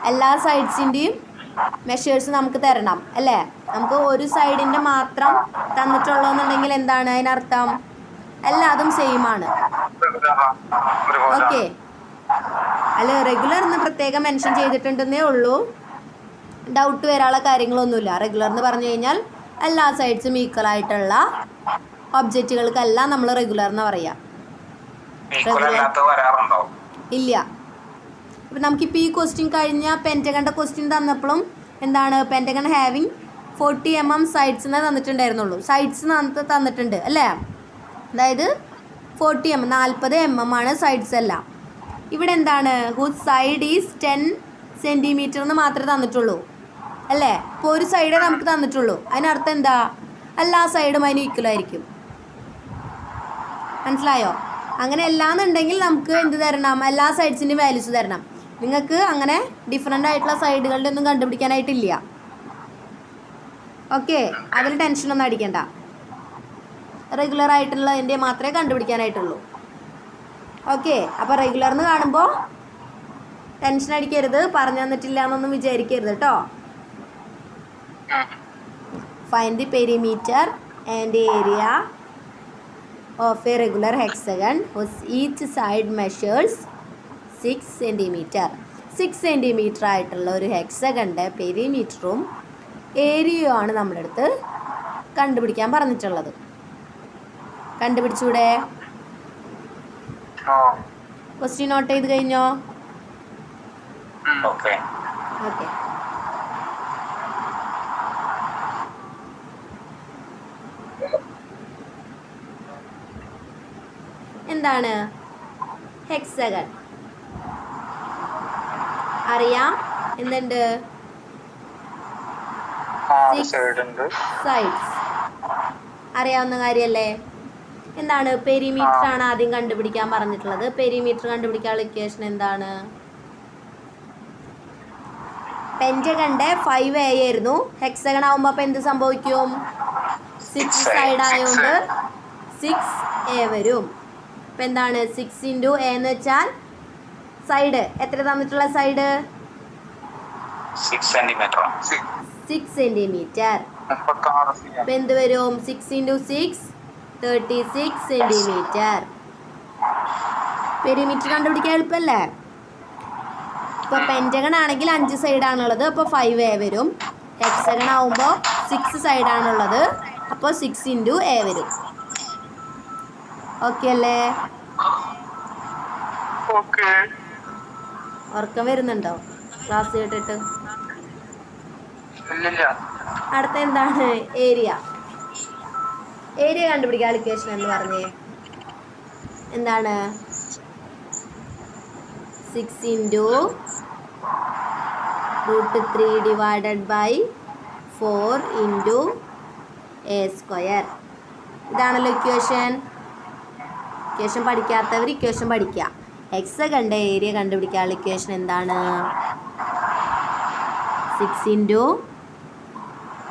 എല്ലാ സൈഡ്സിൻ്റെയും മെഷേഴ്സ് നമുക്ക് തരണം അല്ലേ? നമുക്ക് ഒരു സൈഡിൻ്റെ മാത്രം തന്നിട്ടുള്ളതെന്നുണ്ടെങ്കിൽ എന്താണ് അതിനർത്ഥം? എല്ലാതും സെയിം ആണ്. ഓക്കെ? അല്ല റെഗുലർ എന്ന് പ്രത്യേകം മെൻഷൻ ചെയ്തിട്ടുണ്ടെന്നേ ഉള്ളൂ. ഡൗട്ട് വരാനുള്ള കാര്യങ്ങളൊന്നുമില്ല. റെഗുലർ എന്ന് പറഞ്ഞു കഴിഞ്ഞാൽ എല്ലാ സൈഡ്സും ഈക്വൽ ആയിട്ടുള്ള ഒബ്ജക്റ്റുകൾക്കെല്ലാം നമ്മൾ റെഗുലർ എന്ന് പറയാം. ഇല്ല. ഇപ്പം നമുക്കിപ്പോൾ ഈ ക്വസ്റ്റ്യൻ കഴിഞ്ഞ പെൻറ്റഗണിൻ്റെ ക്വസ്റ്റ്യൻ തന്നപ്പോഴും എന്താണ് പെൻറ്റഗൺ ഹാവിങ് 40 mm സൈഡ്സ് എന്നേ തന്നിട്ടുണ്ടായിരുന്നുള്ളൂ. സൈഡ്സ് തന്നിട്ടുണ്ട് അല്ലേ? അതായത് 40 mm 40 mm ആണ് സൈഡ്സ് എല്ലാം. ഇവിടെ എന്താണ് ഹൂസ് സൈഡ് ഈസ് 10 cm എന്ന് മാത്രമേ തന്നിട്ടുള്ളൂ അല്ലേ? ഇപ്പോൾ ഒരു സൈഡേ നമുക്ക് തന്നിട്ടുള്ളൂ. അതിനർത്ഥം എന്താ? എല്ലാ സൈഡും അതിന് ഈക്വൽ ആയിരിക്കും. മനസ്സിലായോ? അങ്ങനെ എല്ലാന്നുണ്ടെങ്കിൽ നമുക്ക് എന്ത് തരണം? എല്ലാ സൈഡ്സിൻ്റെയും വാല്യൂസ് തരണം. നിങ്ങൾക്ക് അങ്ങനെ ഡിഫറെൻ്റ് ആയിട്ടുള്ള സൈഡുകളുടെ ഒന്നും കണ്ടുപിടിക്കാനായിട്ടില്ല. ഓക്കെ, അതിൽ ടെൻഷനൊന്നും അടിക്കണ്ട. റെഗുലർ ആയിട്ടുള്ളതിൻ്റെ മാത്രമേ കണ്ടുപിടിക്കാനായിട്ടുള്ളൂ. ഓക്കെ, അപ്പോൾ റെഗുലർ എന്ന് കാണുമ്പോൾ ടെൻഷൻ അടിക്കരുത്, പറഞ്ഞു തന്നിട്ടില്ല എന്നൊന്നും വിചാരിക്കരുത് കേട്ടോ. Find the perimeter and area of A regular hexagon whose each side measures 6 cm. 6 cm ആയിട്ടുള്ള ഒരു ഹെക്സഗണിൻ്റെ പെരിമീറ്ററും ഏരിയയും ആണ് നമ്മുടെ അടുത്ത് കണ്ടുപിടിക്കാൻ പറഞ്ഞിട്ടുള്ളത്. കണ്ടുപിടിച്ചൂടെ? ക്വസ്റ്റ്യൻ നോട്ട് ചെയ്ത് കഴിഞ്ഞോ? ഓക്കെ. എന്താണ് ഹെക്സഗൺ? അറിയാം. എന്തുണ്ട്? സൈഡ്സ് അറിയാവുന്ന കാര്യമല്ലേ? എന്താണ്? പെരിമീറ്റർ ആണ് ആദ്യം കണ്ടുപിടിക്കാൻ പറഞ്ഞിട്ടുള്ളത്. പെരിമീറ്റർ കണ്ടുപിടിക്കാനുള്ള ഇക്വേഷൻ എന്താണ്? പെൻറ്റഗണിൻ്റെ 5A ആയിരുന്നു. ഹെക്സഗൺ ആവുമ്പോൾ അപ്പോൾ എന്ത് സംഭവിക്കും? 6 സൈഡ് ആയതുകൊണ്ട് 6A വരും. അപ്പം എന്താണ് 6 × A എന്ന് വെച്ചാൽ സൈഡ് എത്ര തന്നിട്ടുള്ള സൈഡ്? 6 സെൻറ്റിമീറ്റർ. അപ്പം എന്ത് വരും? 6 × 6 36 സെൻറ്റിമീറ്റർ. പെരിമീറ്റർ കണ്ടുപിടിക്കാൻ എളുപ്പമല്ലേ? ഇപ്പോൾ പെൻറ്റഗൺ ആണെങ്കിൽ 5 സൈഡാണുള്ളത്, അപ്പോൾ 5A വരും. ഹെക്സഗൺ ആവുമ്പോൾ 6 സൈഡാണുള്ളത്, അപ്പോൾ 6 × A വരും. ഓക്കെ അല്ലേ? ഉറക്കം വരുന്നുണ്ടോ ക്ലാസ് കേട്ടിട്ട്? അടുത്ത എന്താണ്? ഏരിയ. ഏരിയ കണ്ടുപിടിക്കാൻ ഇക്വേഷൻ എന്ന് പറഞ്ഞേ. എന്താണ്? 6 × √3 ഡിവൈഡഡ് ബൈ 4 × A². ഇതാണല്ലോ ഇക്വേഷൻ. ഇക്വേഷൻ പഠിക്കാത്തവർ ഇക്വേഷൻ പഠിക്കുക. ഹെക്സഗണിൻ്റെ ഏരിയ കണ്ടുപിടിക്കാനുള്ള ഇക്വേഷൻ എന്താണ്? 6 ×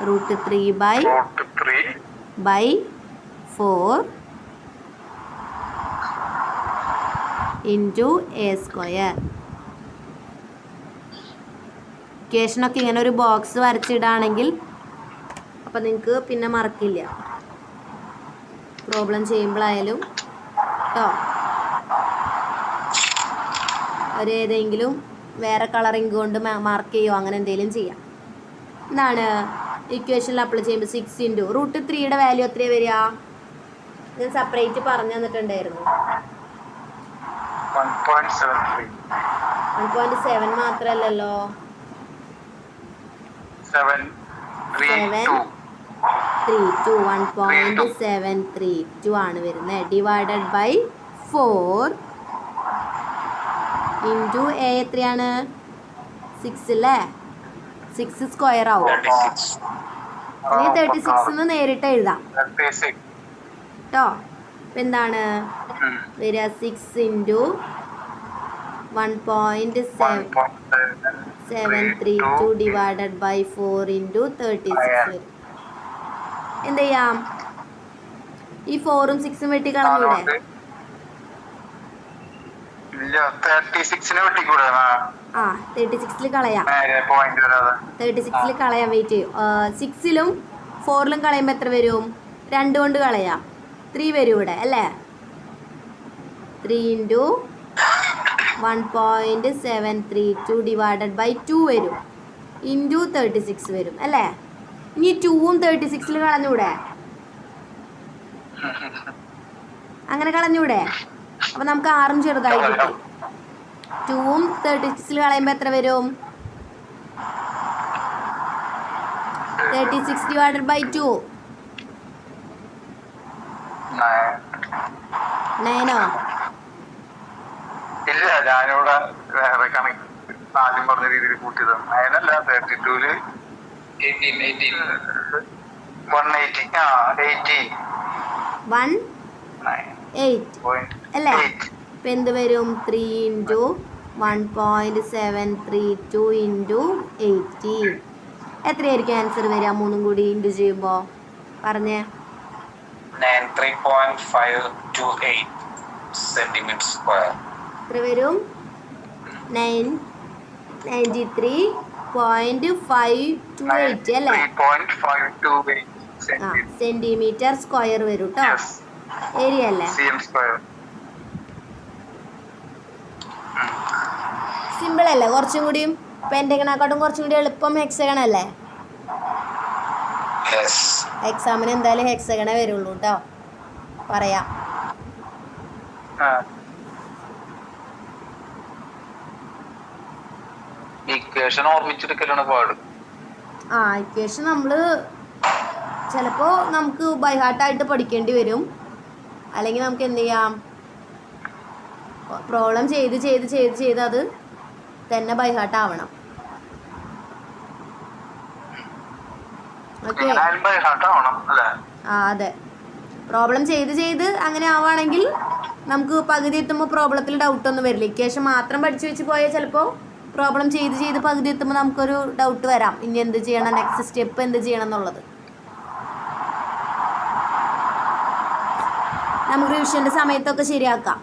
√3 ബൈ 4 × A². ഇക്വേഷനൊക്കെ ഇങ്ങനെ ഒരു ബോക്സ് വരച്ചിടുകയാണെങ്കിൽ അപ്പം നിങ്ങൾക്ക് പിന്നെ മറക്കില്ല, പ്രോബ്ലം ചെയ്യുമ്പോഴായാലും കേട്ടോ. ഏതെങ്കിലും വേറെ കളറിങ് കൊണ്ട് മാർക്ക് ചെയ്യുമോ അങ്ങനെ എന്തെങ്കിലും ചെയ്യാം. എന്താണ് ഇക്വേഷനിൽ അപ്ലൈ ചെയ്യുമ്പോൾ 6 × √3യുടെ വാല്യൂ എത്രയാണ് വരിക? ഞാൻ സെപ്പറേറ്റ് പറഞ്ഞു തന്നിട്ടുണ്ടായിരുന്നു. 1.7 മാത്രമല്ലല്ലോ, 1.732 ആണ് വരുന്നത്. ഡിവൈഡഡ് ബൈ 4 × A എത്രയാണ്? 6 അല്ലേ? 6 സ്ക്വയർ ആവും. 36 എന്ന് നേരിട്ട് എഴുതാം കേട്ടോ. അപ്പം എന്താണ് വരിക? 6 × 1.732 ഡിവൈഡഡ് ബൈ 4 × 36 വരും. എന്ത് ചെയ്യാം? ഈ 4ഉം 6ഉം വെട്ടി കളഞ്ഞൂടെ? 36 കളയാം. 36 കളയാം. വെയിറ്റ് ചെയ്യും. 6ലും 4ലും കളയുമ്പോൾ എത്ര വരും? 2 കൊണ്ട് കളയാം. 3 വരും ഇവിടെ അല്ലേ? 3 × 1.732 ഡിവൈഡഡ് ബൈ 2 വരും ഇൻറ്റു 36 വരും അല്ലേ. ഇനി 2ഉം 36 കളഞ്ഞൂടെ? അങ്ങനെ കളഞ്ഞൂടെ? അപ്പം നമുക്ക് 6ഉം ചെറുതായി കിട്ടി. 2ഉം 36 കളയുമ്പോൾ എത്ര വരും? 36 ഡിവൈഡഡ് ബൈ 2 9ഓ? ഇല്ല, ഞാനിവിടെ വേറെ കണക്ക് ആദ്യം പറഞ്ഞ രീതിയിൽ കൂട്ടിയത്. 9 അല്ല, 32 അല്ലേ? ഇപ്പം എന്ത് വരും? 3 ഇൻറ്റു 1.732 ഇൻറ്റു 18. എത്രയായിരിക്കും ആൻസർ വരിക? 3ഉം കൂടി ഇൻറ്റു ചെയ്യുമ്പോൾ പറഞ്ഞേ. 93.528 സെന്റിമീറ്റർ സ്ക്വയർ. എത്ര വരും? 93.528 അല്ലേ? ആ, സെന്റിമീറ്റർ സ്ക്വയർ വരും കേട്ടോ. ഏരിയ അല്ലേ? സിമ്പിൾ അല്ലേ? കുറച്ചും കൂടിയും പെൻറ്റഗണാക്കാട്ടും കുറച്ചും കൂടി എളുപ്പം ഹെക്സഗൺ അല്ലേ? എക്സാമിന് എന്തായാലും ഹെക്സഗണേ വരുള്ളൂ കേട്ടോ. പറയാം. ഇക്വേഷൻ ഓർമ്മിച്ചെടുക്കലാണ് പാട്. ഇക്വേഷൻ നമ്മൾ ചിലപ്പോൾ നമുക്ക് ബൈ ഹാർട്ടായിട്ട് പഠിക്കേണ്ടി വരും. അല്ലെങ്കിൽ നമുക്ക് എന്ത് ചെയ്യാം, പ്രോബ്ലം ചെയ്ത് ചെയ്ത് ചെയ്ത് ചെയ്ത് അത് തന്നെ ബൈ ഹാർട്ട് ആവണം. ഓക്കെ, അതെ. പ്രോബ്ലം ചെയ്ത് ചെയ്ത് അങ്ങനെ ആവുകയാണെങ്കിൽ നമുക്ക് പകുതി എത്തുമ്പോൾ പ്രോബ്ലത്തിൽ ഡൗട്ടൊന്നും വരില്ല. ഇക്വേഷൻ മാത്രം പഠിച്ചു വെച്ച് പോയാൽ ചിലപ്പോൾ പ്രോബ്ലം ചെയ്ത് ചെയ്ത് പകുതി എത്തുമ്പോൾ നമുക്കൊരു ഡൗട്ട് വരാം, ഇനി എന്ത് ചെയ്യണം, നെക്സ്റ്റ് സ്റ്റെപ്പ് എന്ത് ചെയ്യണം എന്നുള്ളത്. നമുക്ക് റിവിഷൻ്റെ സമയത്തൊക്കെ ശരിയാക്കാം.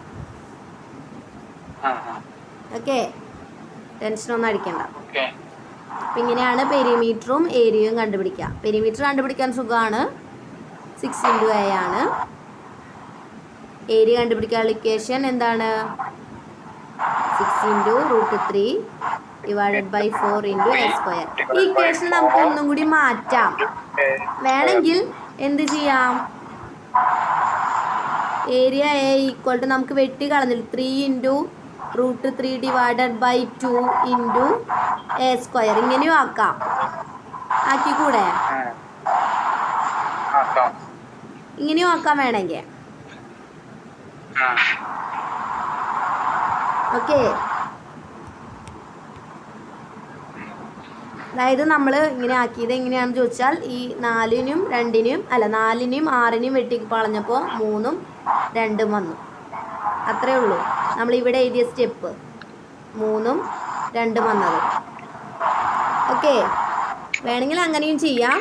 ഓക്കെ, ടെൻഷനൊന്നും അടിക്കണ്ട. അപ്പം ഇങ്ങനെയാണ് പെരിമീറ്ററും ഏരിയയും കണ്ടുപിടിക്കുക. പെരിമീറ്റർ കണ്ടുപിടിക്കാൻ സുഖമാണ്, 6 ഇൻറ്റു a ആണ്. ഏരിയ കണ്ടുപിടിക്കാനുള്ള ഇക്വേഷൻ എന്താണ്? 6 into √3 divided by 4 into a square. ഈ ഇക്വേഷൻ നമുക്ക് ഒന്നും കൂടി മാറ്റാം. വേണമെങ്കിൽ എന്ത് ചെയ്യാം, ഏരിയ a ഈക്വൽ ടു നമുക്ക് വെട്ടി കളഞ്ഞില്ല, 3 into √3 divided by 2 into a square. ഇങ്ങനെയും ആക്കാം. ആക്കിക്കൂടെ? ഇങ്ങനെയും ആക്കാൻ വേണമെങ്കിൽ. ഓക്കെ, അതായത് നമ്മൾ ഇങ്ങനെ ആക്കിയത് എങ്ങനെയാണെന്ന് ചോദിച്ചാൽ, ഈ 4നും 2നും അല്ല 4നെയും 6നെയും വെട്ടി കളഞ്ഞപ്പോൾ 3ഉം 2ഉം വന്നു. അത്രേ ഉള്ളൂ നമ്മളിവിടെ എഴുതിയ സ്റ്റെപ്പ്, 3ഉം 2ഉം വന്നത്. ഓക്കെ, വേണമെങ്കിൽ അങ്ങനെയും ചെയ്യാം.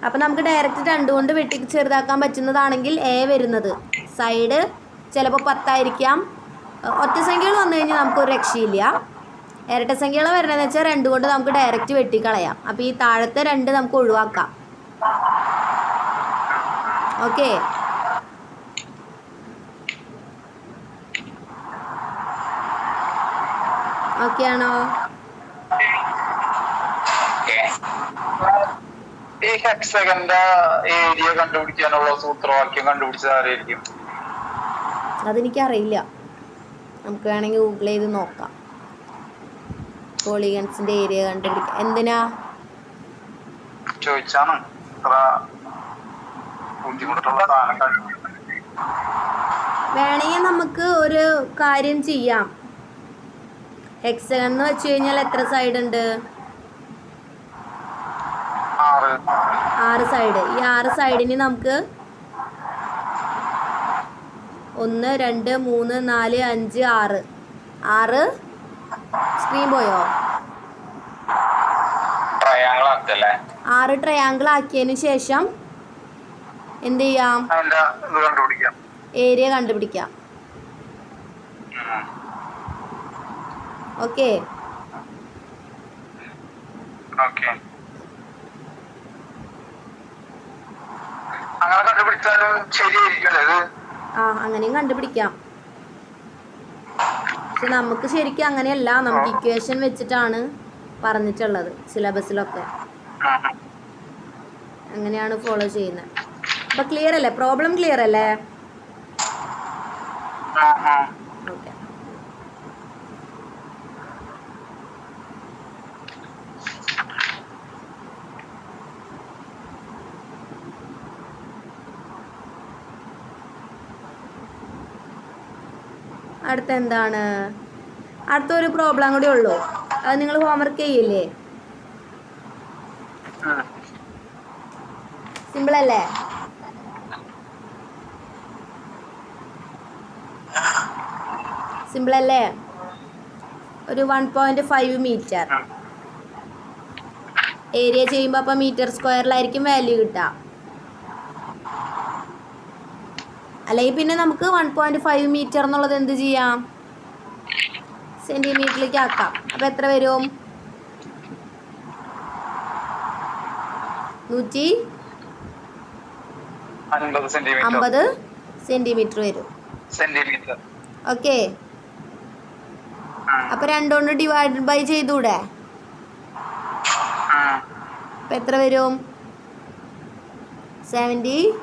അപ്പം നമുക്ക് ഡയറക്റ്റ് 2 കൊണ്ട് വെട്ടി ചെറുതാക്കാൻ പറ്റുന്നതാണെങ്കിൽ a വരുന്നത് സൈഡ് ചിലപ്പോൾ 10 ആയിരിക്കാം. ഒറ്റ സംഖ്യകൾ വന്നു കഴിഞ്ഞാൽ നമുക്കൊരു രക്ഷയില്ല. ഇരട്ട സംഖ്യകൾ വരണമെന്ന് വെച്ചാൽ 2 കൊണ്ട് നമുക്ക് ഡയറക്റ്റ് വെട്ടിക്കളയാം. അപ്പോൾ ഈ താഴത്തെ 2 നമുക്ക് ഒഴിവാക്കാം. ഓക്കെ, ഓക്കെ ആണോ? ഈ ഹെക്സഗന്റെ ഏരിയ കണ്ടുപിടിക്കാനുള്ള സൂത്രവാക്യം കണ്ടുപിടിച്ചത് ആരായിരിക്കും? അതെനിക്കറിയില്ല, നമുക്ക് വേണമെങ്കിൽ ഗൂഗിൾ ചെയ്ത് നോക്കാം. പോളിഗൺസിന്റെ ഏരിയ കണ്ടുപിടിക്കാം. എന്തിനാ ചോദിച്ചാണ്? വേണമെങ്കിൽ നമുക്ക് ഒരു കാര്യം ചെയ്യാം. ഹെക്സഗൺ എന്ന് വെച്ച് കഴിഞ്ഞാൽ എത്ര സൈഡ് ഉണ്ട്? 6 സൈഡ്. ഈ 6 സൈഡിന് നമുക്ക് 1 2 3 4 5 6 6 സ്ക്രീൻ പോയോ? 6 ട്രയാങ്കിൾ ആക്കിയതിന് ശേഷം എന്ത് ചെയ്യാം? ഏരിയ കണ്ടുപിടിക്കാം. ഓക്കെ, അങ്ങനെ കണ്ടുപിടിച്ചാലും ശരിയായിരിക്കും. അങ്ങനെയും കണ്ടുപിടിക്കാം. പക്ഷെ നമുക്ക് ശരിക്കും അങ്ങനെയല്ല, നമുക്ക് ഇക്വേഷൻ വെച്ചിട്ടാണ് പറഞ്ഞിട്ടുള്ളത് സിലബസിലൊക്കെ. അങ്ങനെയാണ് ഫോളോ ചെയ്യുന്നത്. അപ്പോൾ ക്ലിയർ അല്ലേ? പ്രോബ്ലം ക്ലിയർ അല്ലേ? ഓക്കെ. അടുത്ത എന്താണ്? അടുത്തൊരു പ്രോബ്ലം കൂടി ഉള്ളൂ, അത് നിങ്ങൾ ഹോംവർക്ക് ചെയ്യില്ലേ? സിമ്പിൾ അല്ലേ? സിമ്പിൾ അല്ലേ? ഒരു 1.5 മീറ്റർ ഏരിയ ചെയ്യുമ്പോൾ അപ്പോൾ മീറ്റർ സ്ക്വയറിലായിരിക്കും വാല്യൂ കിട്ടുക. അല്ലെങ്കിൽ പിന്നെ നമുക്ക് 1.5 മീറ്റർ എന്നുള്ളത് എന്ത് ചെയ്യാം? സെൻറ്റിമീറ്ററിലേക്ക് ആക്കാം. അപ്പോൾ എത്ര വരും? 150 സെൻറ്റിമീറ്റർ വരും. ഓക്കെ. അപ്പോൾ 2 കൊണ്ട് ഡിവൈഡ് ബൈ ചെയ്തൂടെ? അപ്പം എത്ര വരും? 75.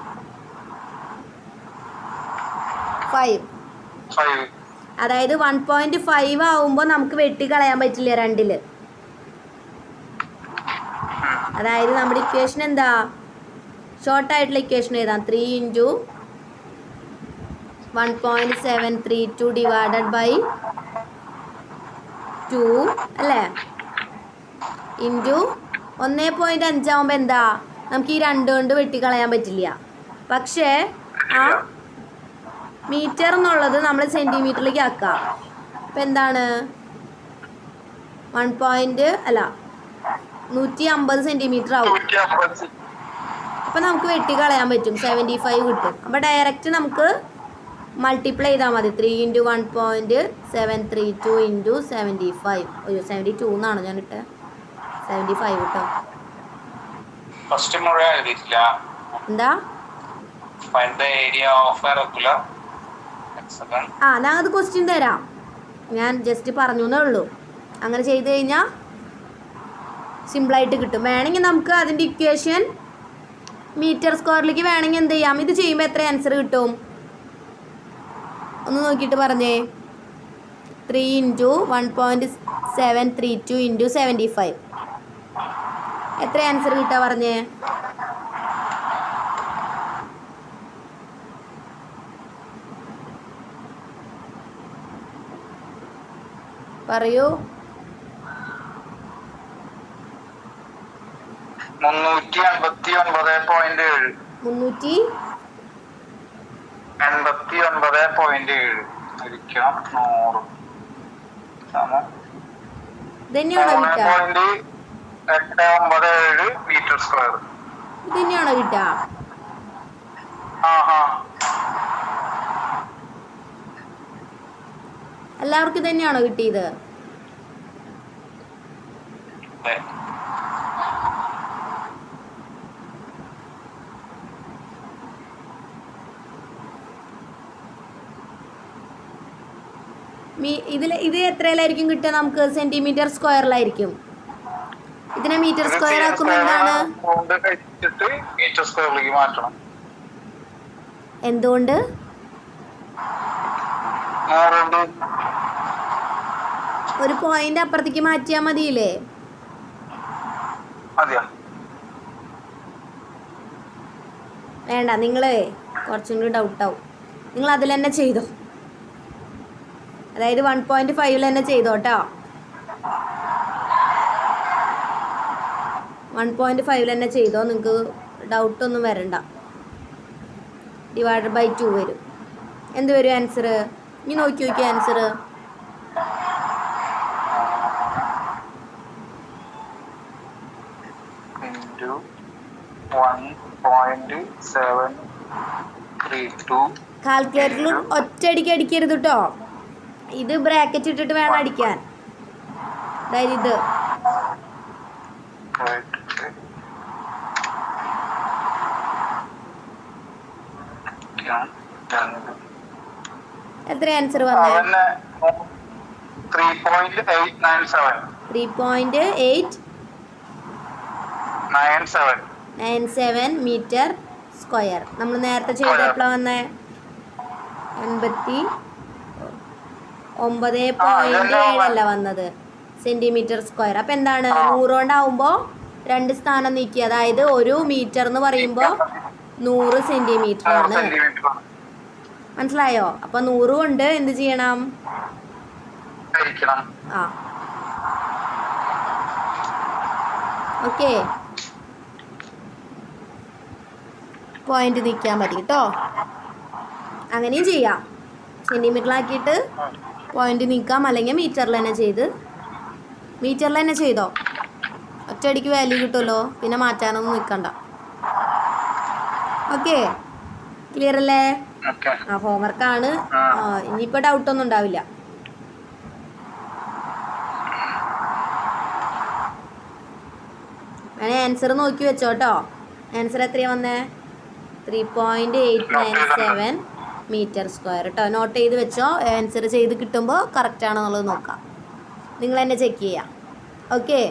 അതായത് 1.5 ആവുമ്പോൾ നമുക്ക് വെട്ടിക്കളയാൻ പറ്റില്ല 2-ൽ. അതായത് നമ്മുടെ ഇക്വേഷൻ എന്താ? ഷോർട്ടായിട്ടുള്ള ഇക്വേഷൻ എഴുതാം. 3 × 1.732 ഡിവൈഡഡ് ബൈ 2 അല്ലേ? ഇൻറ്റു 1.5 ആവുമ്പോൾ എന്താ? നമുക്ക് ഈ 2 കൊണ്ട് വെട്ടിക്കളയാൻ പറ്റില്ല. പക്ഷേ ആ മീറ്റർ എന്നുള്ളത് നമ്മൾ സെൻറ്റിമീറ്ററിലേക്ക് ആക്കുക. അപ്പം എന്താണ്? 150 സെൻറ്റിമീറ്റർ ആവും. അപ്പം നമുക്ക് വെട്ടിക്കളയാൻ പറ്റും, 75 കിട്ടും. അപ്പോൾ ഡയറക്റ്റ് നമുക്ക് മൾട്ടിപ്ലൈ ചെയ്താൽ മതി. 3 × 1.732 × 75. അയ്യോ 72 എന്നാണ് ഞാൻ ഇട്ടത്, 75 കേട്ടോ. എന്താ? ഞാൻ അത് ക്വസ്റ്റ്യൻ തരാം, ഞാൻ ജസ്റ്റ് പറഞ്ഞു എന്നേ ഉള്ളൂ. അങ്ങനെ ചെയ്ത് കഴിഞ്ഞാൽ സിമ്പിളായിട്ട് കിട്ടും. വേണമെങ്കിൽ നമുക്ക് അതിൻ്റെ ഇക്വേഷൻ മീറ്റർ സ്ക്വയറിലേക്ക് വേണമെങ്കിൽ എന്ത് ചെയ്യാം? ഇത് ചെയ്യുമ്പോൾ എത്ര ആൻസർ കിട്ടും? ഒന്ന് നോക്കിയിട്ട് പറഞ്ഞേ. 3 × 1.732 × 75 എത്ര ആൻസർ കിട്ടാ പറഞ്ഞേ? പറയൂ. 389.7 ഇതന്നെയാണോ കിട്ടുക? മീറ്റർ സ്ക്വയർ ഇതന്നെയാണോ കിട്ടുക? എല്ലാവർക്കും ഇതന്നെയാണോ കിട്ടിയത്? ഇത് എത്രയിലായിരിക്കും കിട്ടുക നമുക്ക്? സെന്റിമീറ്റർ സ്ക്വയറിലായിരിക്കും. ഇതിനെ മീറ്റർ സ്ക്വയർ ആക്കുമ്പോൾ എന്താണ്? എന്തുകൊണ്ട്? ഒരു പോയിന്റ് അപ്പുറത്തേക്ക് മാറ്റിയാൽ മതിയില്ലേ? വേണ്ട, നിങ്ങളെ കുറച്ചും കൂടി ഡൗട്ടാവും. നിങ്ങൾ അതിൽ തന്നെ ചെയ്തോ, അതായത് 1.5 തന്നെ ചെയ്തോ കേട്ടോ. 1.5 തന്നെ ചെയ്തോ, നിങ്ങൾക്ക് ഡൗട്ടൊന്നും വരണ്ട. ഡിവൈഡഡ് ബൈ 2 വരും. എന്ത് വരും ആൻസർ? ഇനി നോക്കി നോക്കിയ ആൻസർ. കാൽക്കുലേറ്ററിൽ ഒറ്റയടിക്ക് അടിക്കരുത് കേട്ടോ, ഇത് ബ്രാക്കറ്റ് ഇട്ടിട്ട് വേണം അടിക്കാൻ. അതായത് ഇത് എത്ര ആൻസർ വന്നേ? 3.897 മീറ്റർ സ്ക്വയർ. നമ്മൾ നേരത്തെ ചെയ്ത എപ്പോഴാണ് വന്നേ? 89.7 വന്നത് സെന്റിമീറ്റർ സ്ക്വയർ. അപ്പം എന്താണ് 100 കൊണ്ടാവുമ്പോൾ 2 സ്ഥാനം നീക്കി, അതായത് 1 മീറ്റർ എന്ന് പറയുമ്പോൾ 100 സെന്റിമീറ്റർ ആണ്. മനസ്സിലായോ? അപ്പൊ 100 കൊണ്ട് എന്ത് ചെയ്യണം? ആ ഓക്കെ, പോയിന്റ് നീക്കാൻ മതി കേട്ടോ. അങ്ങനെയും ചെയ്യാം, സെന്റിമീറ്ററിലാക്കിയിട്ട് പോയിന്റ് നീക്കാം, അല്ലെങ്കിൽ മീറ്ററിൽ തന്നെ ചെയ്തോ. ഒറ്റയടിക്ക് വാല്യൂ കിട്ടുമല്ലോ, പിന്നെ മാറ്റാനൊന്നും നിൽക്കണ്ട. ഓക്കെ, ക്ലിയർ അല്ലേ? ആ ഹോംവർക്കാണ്, ഇനിയിപ്പോൾ ഡൗട്ടൊന്നും ഉണ്ടാവില്ല. വേണേ ആൻസർ നോക്കി വെച്ചോട്ടോ. ആൻസർ എത്രയാണ് വന്നേ? 3.897 മീറ്റർ സ്ക്വയർ കേട്ടോ. നോട്ട് ചെയ്ത് വെച്ചോ. ആൻസർ ചെയ്ത് കിട്ടുമ്പോൾ കറക്റ്റ് ആണോ എന്നുള്ളത് നോക്കാം, നിങ്ങൾ തന്നെ ചെക്ക് ചെയ്യാം. ഓക്കെ,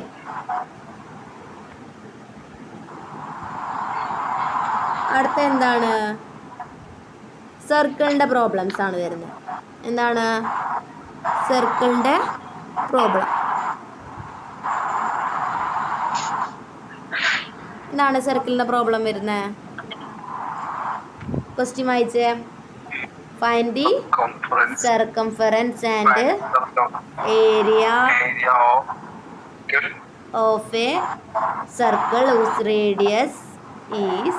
അടുത്ത എന്താണ്? സർക്കിളിൻ്റെ പ്രോബ്ലംസ് ആണ് വരുന്നത്. എന്താണ് സർക്കിളിൻ്റെ പ്രോബ്ലം? എന്താണ് സർക്കിളിൻ്റെ പ്രോബ്ലം വരുന്നത്? ക്വസ്റ്റ്യൻ വായിച്ചേ. Find the circumference and area of a circle whose radius is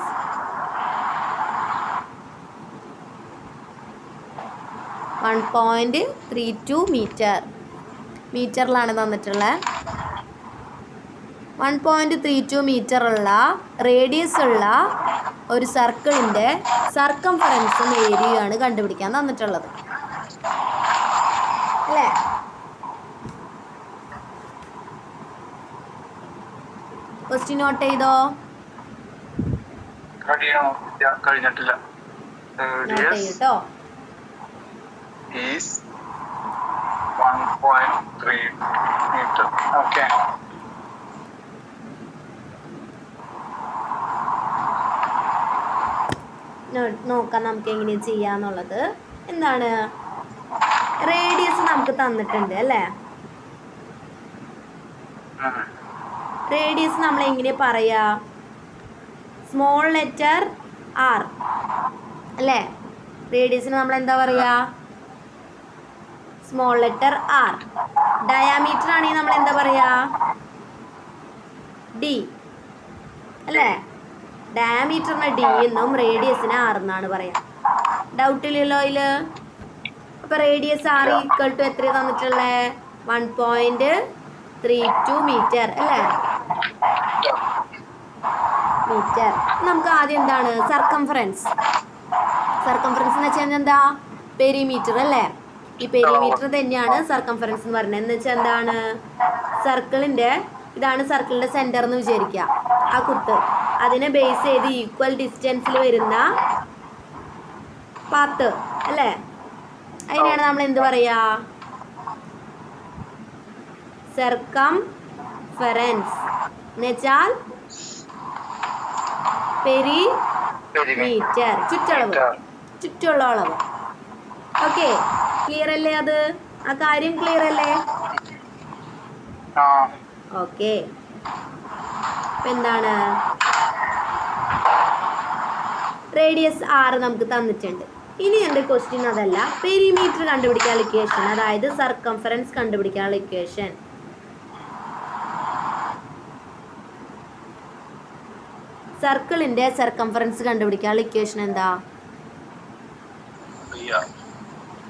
1.32 metre. മീറ്ററിലാണ് തന്നിട്ടുള്ളത്. 1.32 മീറ്റർ ഉള്ള റേഡിയസ് ഉള്ള ഒരു സർക്കിളിൻ്റെ സർക്കംഫറൻസും ഏരിയയാണ് കണ്ടുപിടിക്കാൻ തന്നിട്ടുള്ളത്, അല്ലേ? ക്വസ്റ്റ്യൻ നോട്ട് ചെയ്തോ? കഴിഞ്ഞിട്ടില്ല. നോട്ട് ചെയ്തോ? is 1.3 meter. Okay. നോക്കാം നമുക്ക് എങ്ങനെ ചെയ്യാന്നുള്ളത്. എന്താണ് റേഡിയസ് നമുക്ക് തന്നിട്ടുണ്ട് അല്ലേ? റേഡിയസ് നമ്മൾ എങ്ങനെ പറയാ? സ്മോൾ ലെറ്റർ ആർ അല്ലേ? റേഡിയസിന് നമ്മൾ എന്താ പറയാ? Small letter R. ഡയാമീറ്റർ ആണെങ്കിൽ നമ്മൾ എന്താ പറയാ? ഡി അല്ലേ? ഡയാമീറ്ററിന് ഡി എന്നും റേഡിയസിന് ആർ എന്നാണ് പറയാ. ഡൗട്ടില്ലല്ലോ ഇതില്? അപ്പൊ റേഡിയസ് ആർ ഈക്വൽ ടു എത്ര തന്നിട്ടുള്ളേ? 1.32 മീറ്റർ അല്ലേ? മീറ്റർ. നമുക്ക് ആദ്യം എന്താണ് സർക്കംഫറൻസ്? സർക്കംഫറൻസ് എന്ന് വെച്ചാൽ എന്താ? പെരിമീറ്റർ അല്ലേ? ഈ പെരിമീറ്റർ തന്നെയാണ് സർക്കംഫറൻസ് എന്ന് പറയുന്നത്. എന്ന് വെച്ചാൽ എന്താണ്? സർക്കിളിന്റെ ഇതാണ് സർക്കിളിന്റെ സെന്റർ എന്ന് വിചാരിക്കുക. ആ കുത്ത് അതിനെ ബേസ് ചെയ്ത് ഈക്വൽ ഡിസ്റ്റൻസിൽ വരുന്ന പാത്ത് അല്ലേ? അതിനെയാണ് നമ്മൾ എന്ത് പറയാ? സർക്കംഫറൻസ് എന്ന് വെച്ചാൽ പെരിമീറ്റർ, ചുറ്റുള്ള അളവ്. ഓക്കെ, ക്ലിയർ അല്ലേ? അത് ആ കാര്യം ക്ലിയർ അല്ലേ? ഓക്കെ, എന്താണ് റേഡിയസ് 6 നമുക്ക് തന്നിട്ടുണ്ട്. ഇനി എൻ്റെ ക്വസ്റ്റ്യൻ അതല്ല, പെരിമീറ്റർ കണ്ടുപിടിക്കാനുള്ള ഇക്വേഷൻ, അതായത് സർക്കംഫറൻസ് കണ്ടുപിടിക്കാനുള്ള ഇക്വേഷൻ. സർക്കിളിന്റെ സർക്കംഫറൻസ് കണ്ടുപിടിക്കാനുള്ള ഇക്വേഷൻ എന്താ?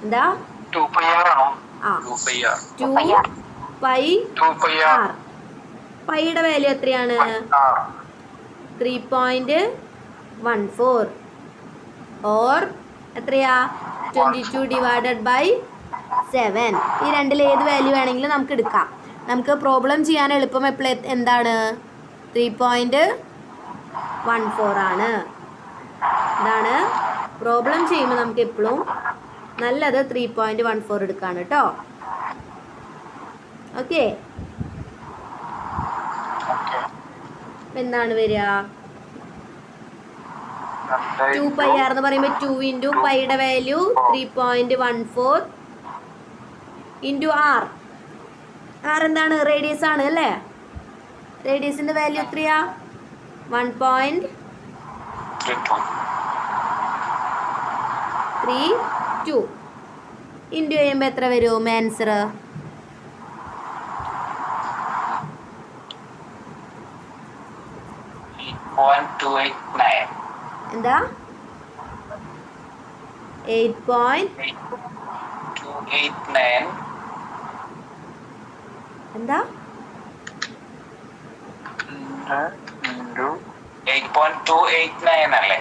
എന്താ? 2πr. പൈയുടെ വാല്യൂ എത്രയാണ്? 3.14 ഓർ എത്രയാ? 22 ഡിവൈഡഡ് ബൈ 7. ഈ രണ്ടിൽ ഏത് വാല്യൂ വേണമെങ്കിലും നമുക്ക് എടുക്കാം. നമുക്ക് പ്രോബ്ലം ചെയ്യാൻ എളുപ്പം എപ്പോഴും എന്താണ്? 3.14 ആണ്. ഇതാണ് പ്രോബ്ലം ചെയ്യുമ്പോൾ നമുക്ക് എപ്പോഴും നല്ലത് 3.14 എടുക്കാണ് കേട്ടോ. ഓക്കെ, എന്താണ് വരിക? 2πr എന്ന് പറയുമ്പോൾ 2 ഇൻറ്റു പൈയുടെ വാല്യൂ 3.14 ഇൻറ്റു ആർ. ആർ എന്താണ്? റേഡിയസ് ആണ് അല്ലേ? റേഡിയസിന്റെ വാല്യൂ എത്രയാ? 1.32 ഇൻറ്റു ചെയ്യുമ്പോൾ എത്ര വരും ആൻസർ? എന്താ? 8.289 എന്താ? 8.289 അല്ലേ?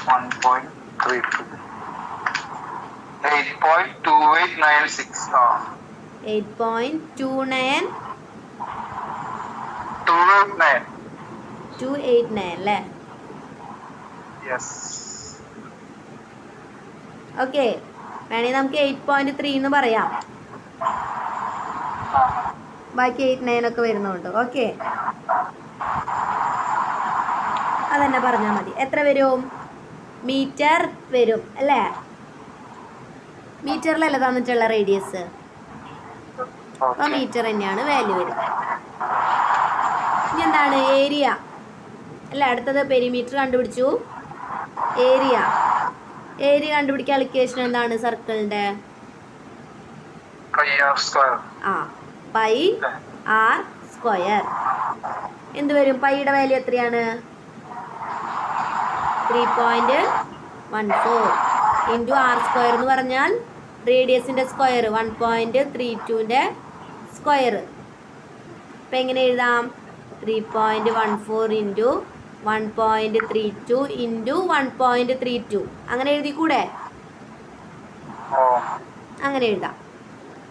8.2896. 8.29 289. 289 അല്ലേ? Yes. ഓക്കെ, വേണമെങ്കിൽ നമുക്ക് 8.3 എന്ന് പറയാം. ബാക്കി 89 ഒക്കെ വരുന്നുണ്ട്. ഓക്കെ, അതന്നെ പറഞ്ഞാൽ മതി. എത്ര വരും? മീറ്റർ വരും അല്ലേ? മീറ്ററിലല്ലേ തന്നിട്ടുള്ള റേഡിയസ്? അപ്പോൾ മീറ്റർ തന്നെയാണ് വാല്യൂ വരിക. ഇനി എന്താണ്? ഏരിയ അല്ല, അടുത്തത് പെരിമീറ്റർ കണ്ടുപിടിച്ചു. ഏരിയ കണ്ടുപിടിക്കാൻ ഇക്വേഷൻ എന്താണ് സർക്കിളിന്റെ? Pi R square. എന്ത് വരും? പൈയുടെ വാല്യൂ എത്രയാണ്? 3.14 ഇൻറ്റു ആർ സ്ക്വയർ എന്ന് പറഞ്ഞാൽ റേഡിയസിന്റെ സ്ക്വയർ 1.32ന്റെ സ്ക്വയർ. അപ്പം എങ്ങനെ എഴുതാം? 3.14 ഇൻറ്റു 1.32 ഇൻറ്റു 1.32 അങ്ങനെ എഴുതിക്കൂടെ? അങ്ങനെ എഴുതാം.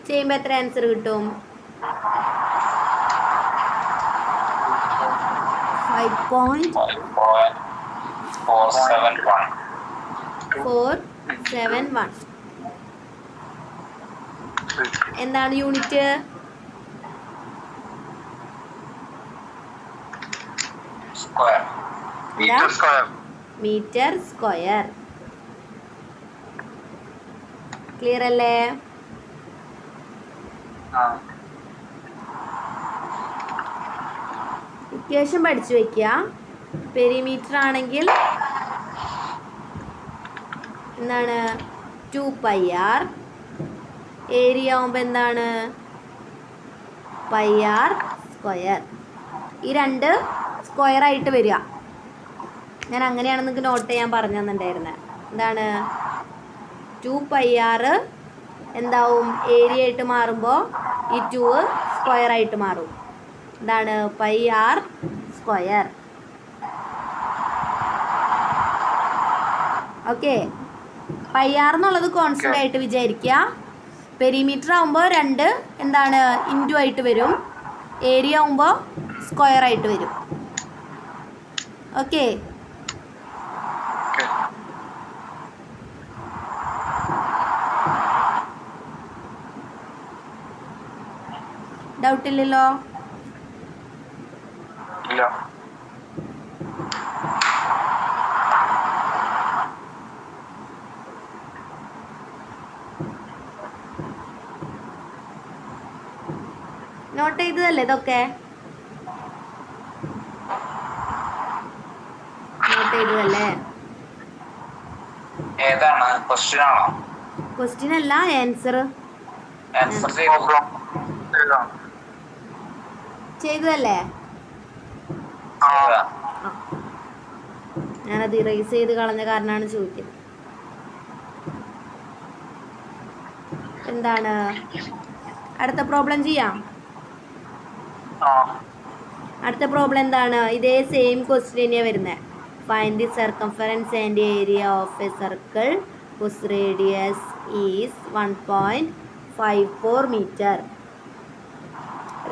ചെയ്യുമ്പോൾ എത്ര ആൻസർ കിട്ടും? 5.471. എന്താണ് യൂണിറ്റ്? Metre square. ക്ലിയർ അല്ലേ? ഇക്വേഷൻ പഠിച്ചു വെക്കുക. പെരിമീറ്റർ ആണെങ്കിൽ എന്താണ്? 2πr. ഏരിയ ആവുമ്പോൾ എന്താണ്? πr square. ഈ രണ്ട് സ്ക്വയർ ആയിട്ട് വരിക. ഞാൻ അങ്ങനെയാണ് നിങ്ങൾക്ക് നോട്ട് ചെയ്യാൻ പറഞ്ഞു തന്നിട്ടുണ്ടായിരുന്നത്. എന്താണ്? 2πr എന്താവും? ഏരിയ ആയിട്ട് മാറുമ്പോൾ ഈ 2 സ്ക്വയർ ആയിട്ട് മാറും. എന്താണ്? πr square. ഓക്കെ, πr എന്നുള്ളത് കോൺസ്റ്റന്റ് ആയിട്ട് വിചാരിക്കുക. പെരിമീറ്റർ ആവുമ്പോൾ 2 എന്താണ്? ഇൻറ്റു ആയിട്ട് വരും. ഏരിയ ആവുമ്പോൾ സ്ക്വയർ ആയിട്ട് വരും. ഓക്കെ, ഡൗട്ട് ഇല്ലല്ലോ? ഇല്ല. നോട്ട് ചെയ്തതല്ലേ ഇതൊക്കെ? നോട്ട് ചെയ്തതല്ലേ? ഏതാണ്? ക്വസ്റ്റ്യൻ ആണോ? ക്വസ്റ്റ്യൻ അല്ല, ആൻസർ ചെയ്തതല്ലേ? ഞാനത് ഇറേസ് ചെയ്ത് കളഞ്ഞ കാരണമാണ് ചോദിക്കുന്നത്. എന്താണ്? അടുത്ത പ്രോബ്ലം ചെയ്യാം. അടുത്ത പ്രോബ്ലം എന്താണ്? ഇതേ സെയിം ക്വസ്റ്റ്യൻ തന്നെയാണ് വരുന്നത്. Find the circumference and area of a circle whose radius is 1.54 metre.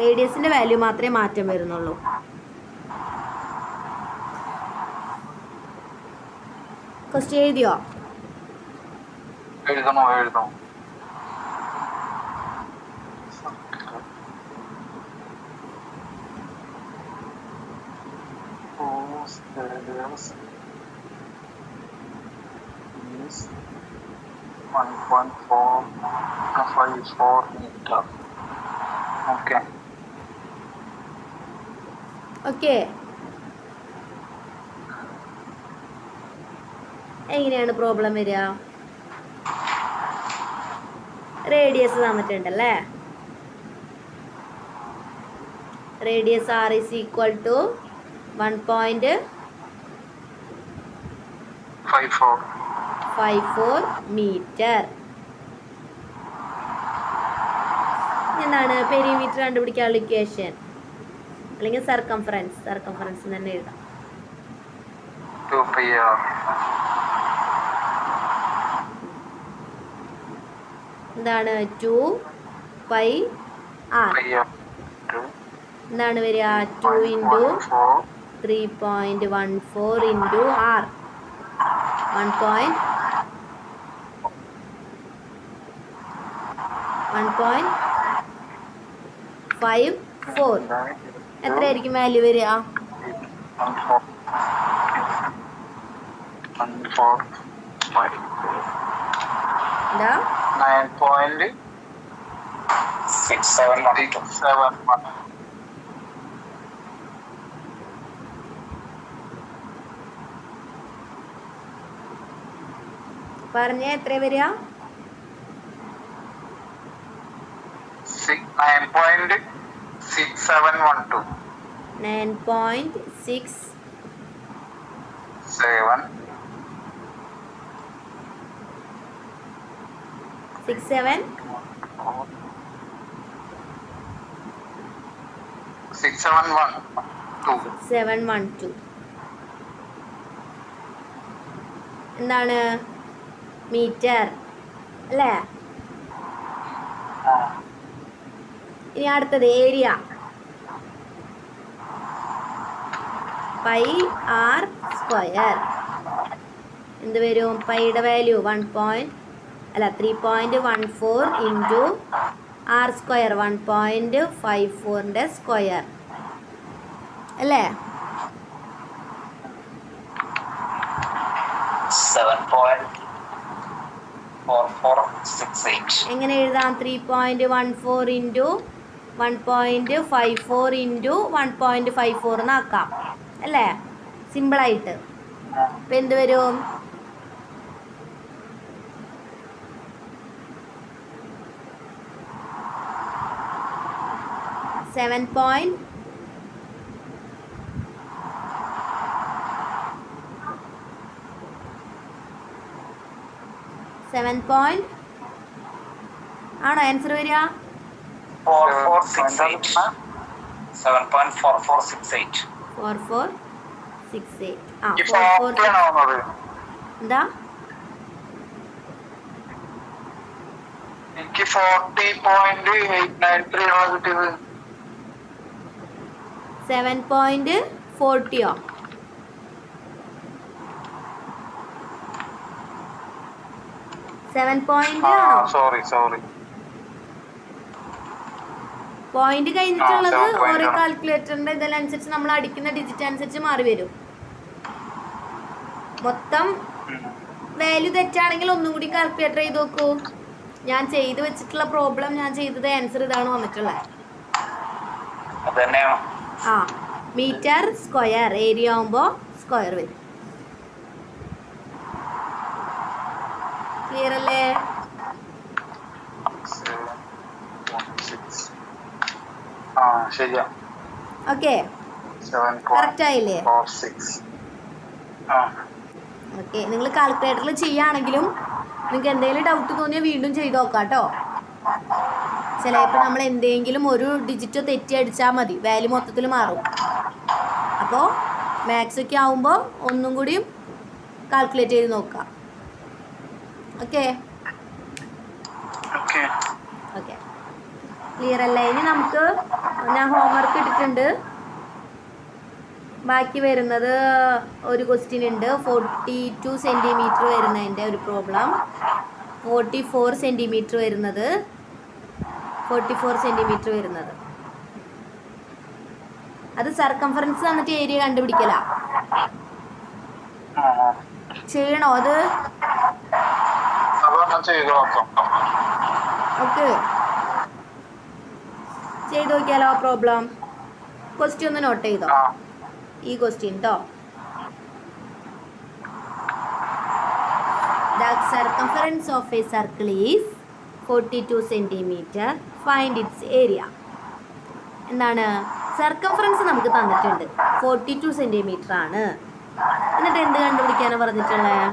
റേഡിയസിന്റെ വാല്യൂ മാത്രമേ മാറ്റം വരുന്നുള്ളൂ. ക്വസ്റ്റ്യൻ എഴുതിയോ? എഴുതണോ? radius is 1.454 meter. Okay. Okay, എങ്ങനെയാണ് പ്രോബ്ലം വരിക? റേഡിയസ് തന്നിട്ടുണ്ടല്ലേ. Radius R is equal to 1.54 metre. എന്താണ് പെരിമീറ്റർ കണ്ടുപിടിക്കാനുള്ള ഇക്വേഷൻ? അല്ലെങ്കിൽ സർക്കംഫറൻസ് തന്നെ എഴുതാം. 2πr. എന്താണ് 2πr? എന്താണ് വരിക? 2 ഇൻറ്റു 3.14 ഇൻറ്റു r 1.54. എത്രയായിരിക്കും വാല്യൂ വരിക? 1.45. എന്താ? 9.671. പറഞ്ഞ എത്ര വരിക? 9.6712. 9.67 671 എന്താണ്? മീറ്റർ അല്ലേ? ഇനി അടുത്തത് ഏരിയ. πr². എന്ത് വരും? പൈയുടെ വാല്യൂ 3.14 ഇൻറ്റു r², 1.54ൻ്റെ സ്ക്വയർ അല്ലേ? 7.4468. എങ്ങനെ എഴുതാം? 3.14 ഇൻറ്റു 1.54 ഇൻറ്റു 1.54 എന്നാക്കാം അല്ലേ? സിമ്പിളായിട്ട്. അപ്പം എന്ത് വരും? 7. ആണോ ആൻസർ വരിക? 7.4468. 4468. എന്താ? എനിക്ക് 40.893 ആണ് കിട്ടിയത്. 7.40 7 സോറി. പോയിന്റ് കഴിഞ്ഞിട്ടുള്ളത് ഓരോ കാൽക്കുലേറ്ററിന്റെ ഇതിനനുസരിച്ച് നമ്മൾ അടിക്കുന്ന ഡിജിറ്റ് അനുസരിച്ച് മാറി വരും. മൊത്തം വാല്യൂ തെറ്റാണെങ്കിൽ ഒന്നും കൂടി കാൽക്കുലേറ്റർ ചെയ്ത് നോക്കൂ. ഞാൻ ചെയ്ത് വെച്ചിട്ടുള്ള പ്രോബ്ലം ഞാൻ ചെയ്തത് ആൻസർ ഇതാണ് വന്നിട്ടുള്ളത്. മീറ്റർ സ്ക്വയർ ഏരിയ ആവുമ്പോൾ സ്ക്വയർ വരും. ക്ലിയർ അല്ലേ? ഓക്കെ, കറക്റ്റ് ആയില്ലേ? ഓക്കെ, നിങ്ങൾ കാൽക്കുലേറ്ററിൽ ചെയ്യുകയാണെങ്കിലും നിങ്ങൾക്ക് എന്തെങ്കിലും ഡൗട്ട് തോന്നിയാൽ വീണ്ടും ചെയ്ത് നോക്കാം കേട്ടോ. ചിലപ്പോൾ നമ്മൾ എന്തെങ്കിലും ഒരു ഡിജിറ്റ് തെറ്റി അടിച്ചാൽ മതി, വാല്യൂ മൊത്തത്തിൽ മാറും. അപ്പോൾ മാത്സ് ഒക്കെ ആവുമ്പോൾ ഒന്നും കൂടിയും കാൽക്കുലേറ്റ് ചെയ്ത് നോക്കാം. ഓക്കെ ക്ലിയർ അല്ലേ? ഇനി നമുക്ക് ഞാൻ ഹോംവർക്ക് ഇട്ടിട്ടുണ്ട്. ബാക്കി വരുന്നത് ഒരു ക്വസ്റ്റ്യൻ ഉണ്ട്. 42 സെൻറ്റിമീറ്റർ വരുന്നതിൻ്റെ ഒരു പ്രോബ്ലം, 44 സെൻറ്റിമീറ്റർ വരുന്നത്, 44 സെൻറ്റിമീറ്റർ വരുന്നത്. അത് സർക്കംഫറൻസ് തന്നിട്ട് ഏരിയ കണ്ടുപിടിക്കല. ചെയ്യണോ അത്? ചെയ്ത് നോക്കാം. ഓക്കെ, ചെയ്ത് നോക്കിയാലോ പ്രോബ്ലം? ക്വസ്റ്റ്യൻ ഒന്ന് നോട്ട് ചെയ്തോ, ഈ ക്വസ്റ്റ്യൻ കേട്ടോ. The circumference of a circle is 42 centimeter. Find its area. എന്താണ്? സർക്കംഫറൻസ് നമുക്ക് തന്നിട്ടുണ്ട് 42 സെന്റിമീറ്റർ ആണ്. എന്നിട്ട് എന്ത് കണ്ടുപിടിക്കാനാണ് പറഞ്ഞിട്ടുള്ളത്?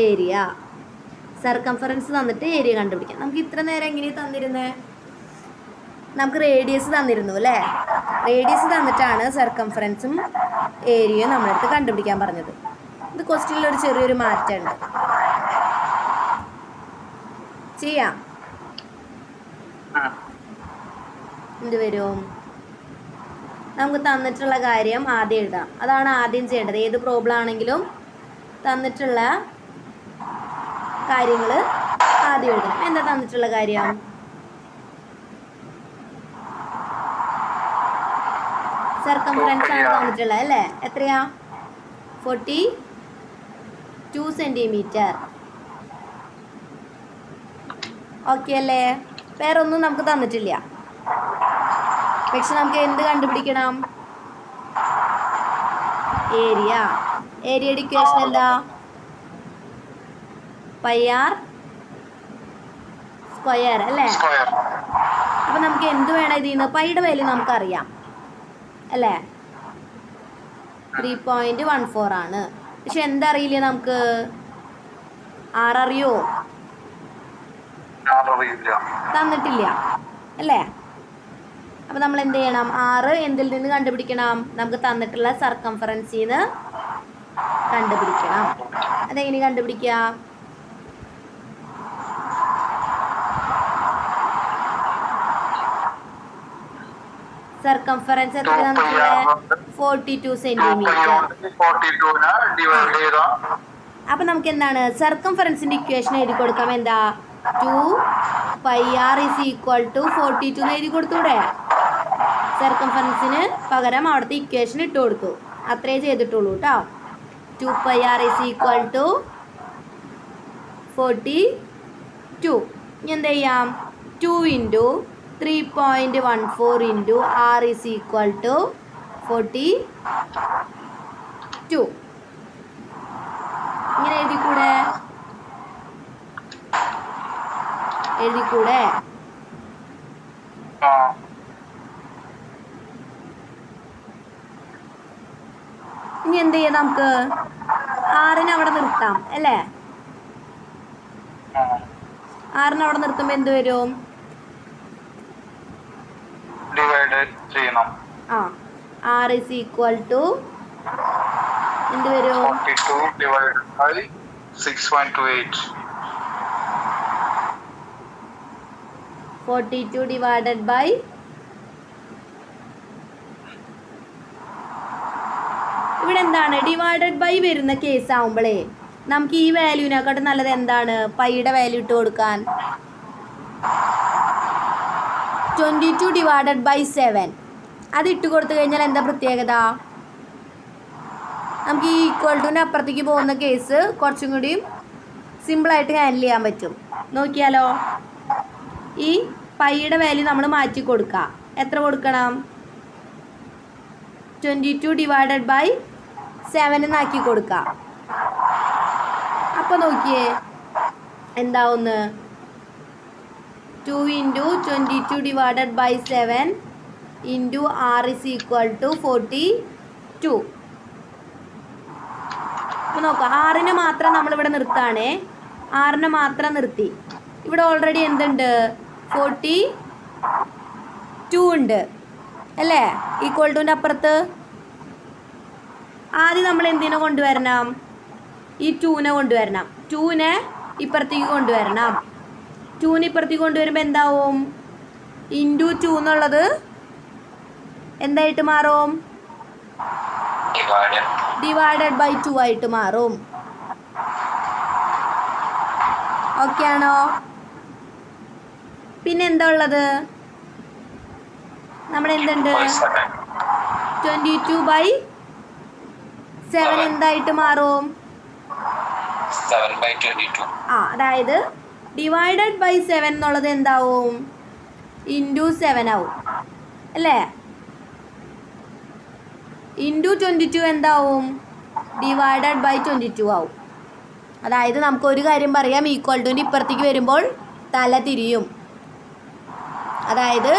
ഏരിയ. സർക്കംഫറൻസ് തന്നിട്ട് ഏരിയ കണ്ടുപിടിക്കാം. നമുക്ക് ഇത്ര നേരം എങ്ങനെയാണ് തന്നിരുന്നത്? നമുക്ക് റേഡിയസ് തന്നിരുന്നു അല്ലേ? റേഡിയസ് തന്നിട്ടാണ് സർക്കംഫറൻസും ഏരിയയും നമ്മളടുത്ത് കണ്ടുപിടിക്കാൻ പറഞ്ഞത്. ഇത് ക്വസ്റ്റ്യനിൽ ഒരു ചെറിയൊരു മാറ്റമുണ്ട്. ചെയ്യാം. എന്ത് വരും? നമുക്ക് തന്നിട്ടുള്ള കാര്യം ആദ്യം എഴുതാം. അതാണ് ആദ്യം ചെയ്യേണ്ടത്. ഏത് പ്രോബ്ലം ആണെങ്കിലും തന്നിട്ടുള്ള കാര്യങ്ങൾ ആദ്യം എഴുതണം. എന്താ തന്നിട്ടുള്ള കാര്യം? സർക്കംഫറൻസ് ആണ് തന്നിട്ടുള്ളത് അല്ലേ? എത്രയാ? 42 സെന്റിമീറ്റർ. ഓക്കെ അല്ലേ? വേറെ ഒന്നും നമുക്ക് തന്നിട്ടില്ല. പക്ഷെ നമുക്ക് എന്ത് കണ്ടുപിടിക്കണം? ഏരിയ. ഏരിയയുടെ ഇക്വേഷൻ എന്താ? പൈ ആർ സ്ക്വയർ അല്ലേ? അപ്പൊ നമുക്ക് എന്ത് വേണം ഇതിൽ നിന്ന്? പൈയുടെ വാല്യൂ നമുക്കറിയാം അല്ലേ? 3.14 ആണ്. പക്ഷെ എന്തറിയില്ല നമുക്ക്? അറിയോ? തന്നിട്ടില്ല അല്ലേ? അപ്പൊ നമ്മൾ എന്ത് ചെയ്യണം? 6 എന്തിൽ നിന്ന് കണ്ടുപിടിക്കണം? നമുക്ക് തന്നിട്ടുള്ള സർക്കംഫറൻസിൽ നിന്ന് കണ്ടുപിടിക്കണം. അതെങ്ങനെ കണ്ടുപിടിക്കാം? സർക്കംഫറൻസ് എത്ര തന്നിട്ടുള്ളത്? 42 സെന്റിമീറ്റർ. അപ്പൊ നമുക്ക് എന്താണ്? സർക്കംഫറൻസിന്റെ ഇക്വേഷൻ എഴുതി കൊടുക്കാം. എന്താ? 2 pi r is equal to 42 എന്ന് എഴുതി കൊടുത്തൂടെ? സർക്കംഫറൻസിന് പകരം അവിടുത്തെ ഇക്വേഷൻ ഇട്ട് കൊടുത്തു. അത്രേ ചെയ്തിട്ടുള്ളൂ കേട്ടോ. 2 pi r is equal to 42. ഇനി എന്ത് ചെയ്യാം? 2 into 3.14 into r is equal to 42. ഇങ്ങനെ എഴുതിക്കൂടെ? എഴുതിക്കൂടെ? ഇനി എന്ത് ചെയ്യാം? നമുക്ക് 6 അവിടെ നിർത്താം അല്ലേ? 6 അവിടെ നിർത്തുമ്പോൾ എന്ത് വരും? R is equal to എന്ത് വരും? 42 divided by ഇവിടെ എന്താണ്? ഡിവൈഡഡ് ബൈ വരുന്ന കേസ് ആവുമ്പോഴേ നമുക്ക് ഈ വാല്യൂവിനെക്കാട്ടും നല്ലത് എന്താണ്? പൈയുടെ വാല്യൂ ഇട്ട് കൊടുക്കാൻ. 22 ഡിവൈഡഡ് ബൈ 7 അത് ഇട്ട് കൊടുത്തു കഴിഞ്ഞാൽ എന്താ പ്രത്യേകത? നമുക്ക് ഈ ഈക്വൽ ടുവിൻ്റെ അപ്പുറത്തേക്ക് പോകുന്ന കേസ് കുറച്ചും കൂടിയും സിമ്പിളായിട്ട് ഹാൻഡിൽ ചെയ്യാൻ പറ്റും. നോക്കിയാലോ? ഈ പൈയുടെ വാല്യൂ നമ്മൾ മാറ്റി കൊടുക്കുക. എത്ര കൊടുക്കണം? 22 ഡിവൈഡഡ് ബൈ 7 എന്നാക്കി കൊടുക്കുക. അപ്പോൾ നോക്കിയേ എന്താവുന്ന്? 2 into 22 divided by 7 into r is equal to 42. അപ്പോൾ നോക്കാം, 6നെ മാത്രം നമ്മളിവിടെ നിർത്താണേ. 6നെ മാത്രം നിർത്തി. ഇവിടെ ഓൾറെഡി എന്തുണ്ട്? 42 ഉണ്ട് അല്ലേ? ഈക്വൽ ടുവിൻ്റെ അപ്പുറത്ത് ആദ്യം നമ്മൾ എന്തിനെ കൊണ്ടുവരണം? ഈ 2നെ കൊണ്ടുവരണം. 2നെ ഇപ്പുറത്തേക്ക് കൊണ്ടുവരണം. 2നെ ഇപ്പുറത്തേക്ക് കൊണ്ടുവരുമ്പോൾ എന്താവും? ഇൻറ്റു 2 എന്നുള്ളത് എന്തായിട്ട് മാറും? ഡിവൈഡഡ് ബൈ 2 ആയിട്ട് മാറും. ഓക്കെ ആണോ? പിന്നെ എന്താ ഉള്ളത്? നമ്മുടെ എന്തുണ്ട്? 22/7 എന്തായിട്ട് മാറും? 7/22. അതായത് ഡിവൈഡഡ് ബൈ 7 എന്നുള്ളത് എന്താവും? ഇൻറ്റു 7 ആവും അല്ലേ? ഇൻറ്റു 22 എന്താവും? ഡിവൈഡഡ് ബൈ 22 ആവും. അതായത് നമുക്ക് ഒരു കാര്യം പറയാം, ഈക്വൽ ടുവിൻ്റെ ഇപ്പുറത്തേക്ക് വരുമ്പോൾ തല തിരിയും. അതായത്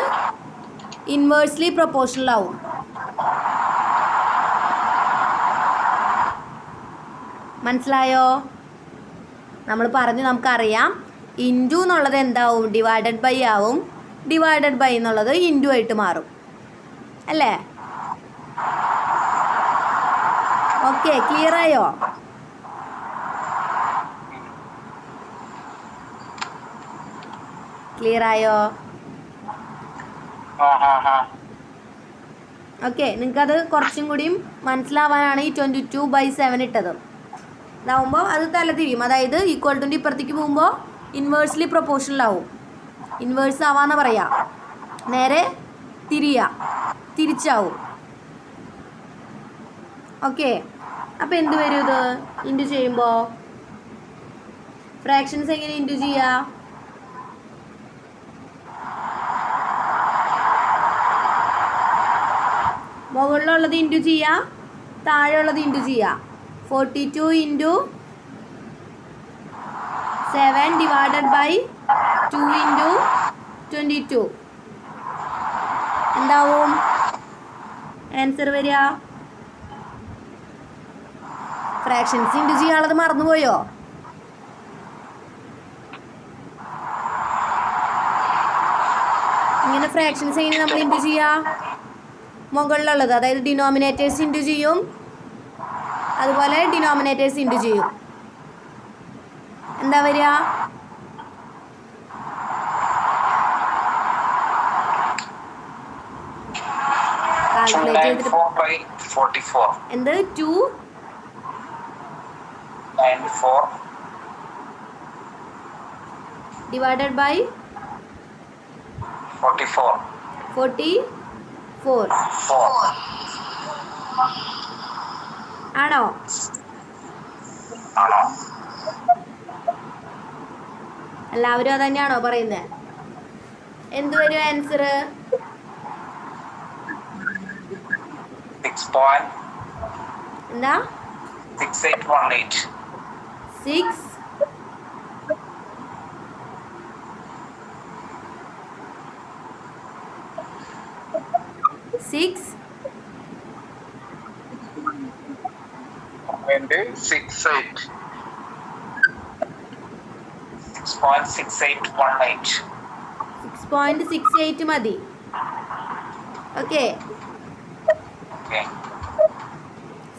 ഇൻവേഴ്സ്ലി പ്രൊപ്പോർഷണൽ ആവും. മനസ്സിലായോ? നമ്മൾ പറഞ്ഞു നമുക്കറിയാം ഇൻറ്റു എന്നുള്ളത് എന്താവും? ഡിവൈഡഡ് ബൈ ആവും. ഡിവൈഡഡ് ബൈ എന്നുള്ളത് ഇൻറ്റു ആയിട്ട് മാറും അല്ലേ? ഓക്കെ, ക്ലിയർ ആയോ? ക്ലിയർ ആയോ? ഓക്കെ, നിങ്ങൾക്കത് കുറച്ചും കൂടിയും മനസ്സിലാവാനാണ് ഈ 22/7 ഇട്ടത്. ഇതാവുമ്പോൾ അത് തലതിരിയും. അതായത് ഈക്വൽ ടുൻ്റെ ഇപ്പുറത്തേക്ക് പോകുമ്പോൾ ഇൻവേഴ്സ്ലി പ്രൊപ്പോർഷണൽ ആവും. ഇൻവേഴ്സ് ആവാന്ന് പറയാം. നേരെ തിരിച്ചാവും. ഓക്കെ, അപ്പോൾ എന്ത് വരും? ഇത് ഇൻറ്റു ചെയ്യുമ്പോൾ ഫ്രാക്ഷൻസ് എങ്ങനെ ഇൻറ്റു ചെയ്യുക? മുകളിലുള്ളത് ഇൻറ്റു ചെയ്യുക, താഴെയുള്ളത് ഇൻറ്റു ചെയ്യുക. 42 ഇൻറ്റു 7 ഡിവൈഡഡ് ബൈ 2 ഇൻറ്റു 22 എന്താവും ആൻസർ വരിക? ഫ്രാക്ഷൻസ് ഇൻറ്റു ചെയ്യാനുള്ളത് മറന്നുപോയോ? ഇങ്ങനെ ഫ്രാക്ഷൻസ് എങ്ങനെ നമ്മൾ ഇൻറ്റു ചെയ്യുക? മുകളിലുള്ളത് അതായത് ഡിനോമിനേറ്റേഴ്സ് ഇൻറ്റു ചെയ്യും, അതുപോലെ ഡിനോമിനേറ്റേഴ്സ് ഇൻറ്റു ചെയ്യും. എന്താ വരിക? കാൽക്കുലേറ്റ് ചെയ്തിട്ട് എന്ത്? 294 ഡിവൈഡഡ് ബൈ 44 ആണോ? എല്ലാവരും അത് തന്നെയാണോ പറയുന്നത്? എന്ത് വരും ആൻസർ? 6. എന്താ? 6818. 6 6 6.68. 6.6818. 6.68 മതി. ഓക്കെ,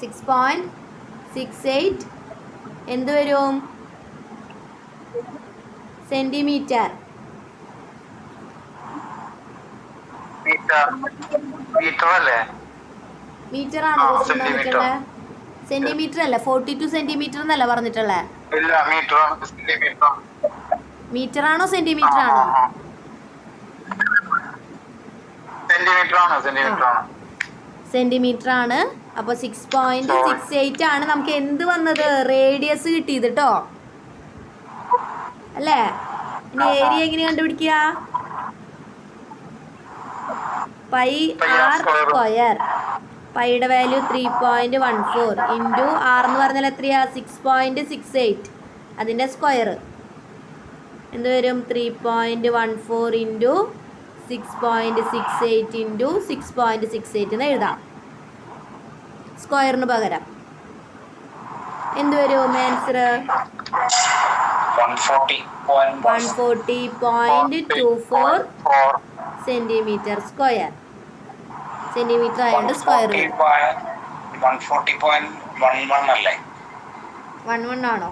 6.68 എന്ത് വരും? സെന്റിമീറ്റർ. മീറ്റർ അല്ലേ? മീറ്റർ ആണോ പറഞ്ഞിട്ടുള്ളത്? സെന്റിമീറ്റർ അല്ല, 42 സെന്റിമീറ്റർ എന്നല്ല പറഞ്ഞിട്ടുള്ളത്. ഇല്ല, മീറ്റർ ആണ്. മീറ്റർ ആണോ സെന്റിമീറ്റർ ആണോ? സെന്റിമീറ്റർ ആണ്. അപ്പോൾ 6.68 ആണ് നമുക്ക് എന്ത് വന്നത്? റേഡിയസ് കിട്ടിയത് കേട്ടോ അല്ലേ? ഇനി ഏരിയ എങ്ങനെ കണ്ടുപിടിക്കുക? Pi R square. പൈയുടെ വാല്യൂ 3.14 ഇൻറ്റു ആർ എന്ന് പറഞ്ഞാൽ എത്രയാ? 6.68. അതിൻ്റെ സ്ക്വയർ എന്ത് വരും? 3.14 ഇൻറ്റു 6.68 ഇൻറ്റു 6.68 എന്ന് എഴുതാം. സ്ക്വയറിന് പകരം എന്ത് വരും ആൻസർ? 140.24 centimetre square. സെന്റിമീറ്റർ ആയതുകൊണ്ട് സ്ക്വയർ വരും. 140.11 അല്ലേ? 11 ആണോ?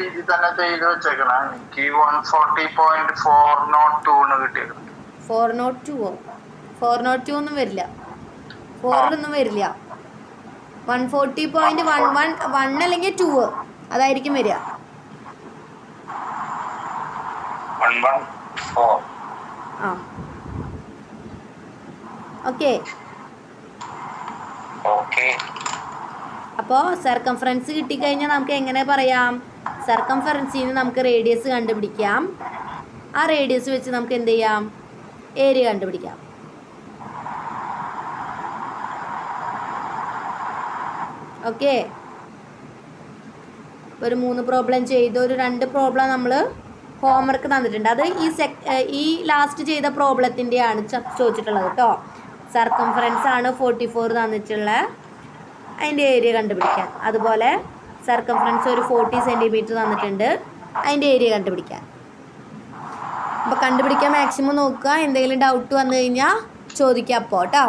രീതി തന്നെ ചെയ്ത് വെച്ചേക്കണം. എനിക്ക് 140.402 കിട്ടിയത്. 402 ഒന്നും വരില്ല. 4 ഒന്നും വരില്ല. 140.1 അല്ലെങ്കിൽ 2 അതായിരിക്കും വരിക. 114. ആ ഓക്കെ. ഓക്കെ. അപ്പോൾ സർക്കംഫറൻസ് കിട്ടിക്കഴിഞ്ഞാൽ നമുക്ക് എങ്ങനെ പറയാം? സർക്കംഫറൻസിൽ നിന്ന് നമുക്ക് റേഡിയസ് കണ്ടുപിടിക്കാം. ആ റേഡിയസ് വെച്ച് നമുക്ക് എന്ത് ചെയ്യാം? ഏരിയ കണ്ടുപിടിക്കാം. ഓക്കെ. ഒരു 3 പ്രോബ്ലം ചെയ്തു. ഒരു 2 പ്രോബ്ലം നമ്മൾ ഹോംവർക്ക് തന്നിട്ടുണ്ട്. അത് ഈ ലാസ്റ്റ് ചെയ്ത പ്രോബ്ലത്തിൻ്റെയാണ് ചോദിച്ചിട്ടുള്ളത് കേട്ടോ. സർക്കംഫറൻസ് ആണ് 44 തന്നിട്ടുള്ളത്, അതിൻ്റെ ഏരിയ കണ്ടുപിടിക്കാൻ. അതുപോലെ സർക്കംഫറൻസ് ഒരു 40 സെൻറ്റിമീറ്റർ തന്നിട്ടുണ്ട്, അതിൻ്റെ ഏരിയ കണ്ടുപിടിക്കാൻ. അപ്പോൾ കണ്ടുപിടിക്കാൻ മാക്സിമം നോക്കുക. എന്തെങ്കിലും ഡൗട്ട് വന്നു കഴിഞ്ഞാൽ ചോദിക്കാം അപ്പോൾ കേട്ടോ.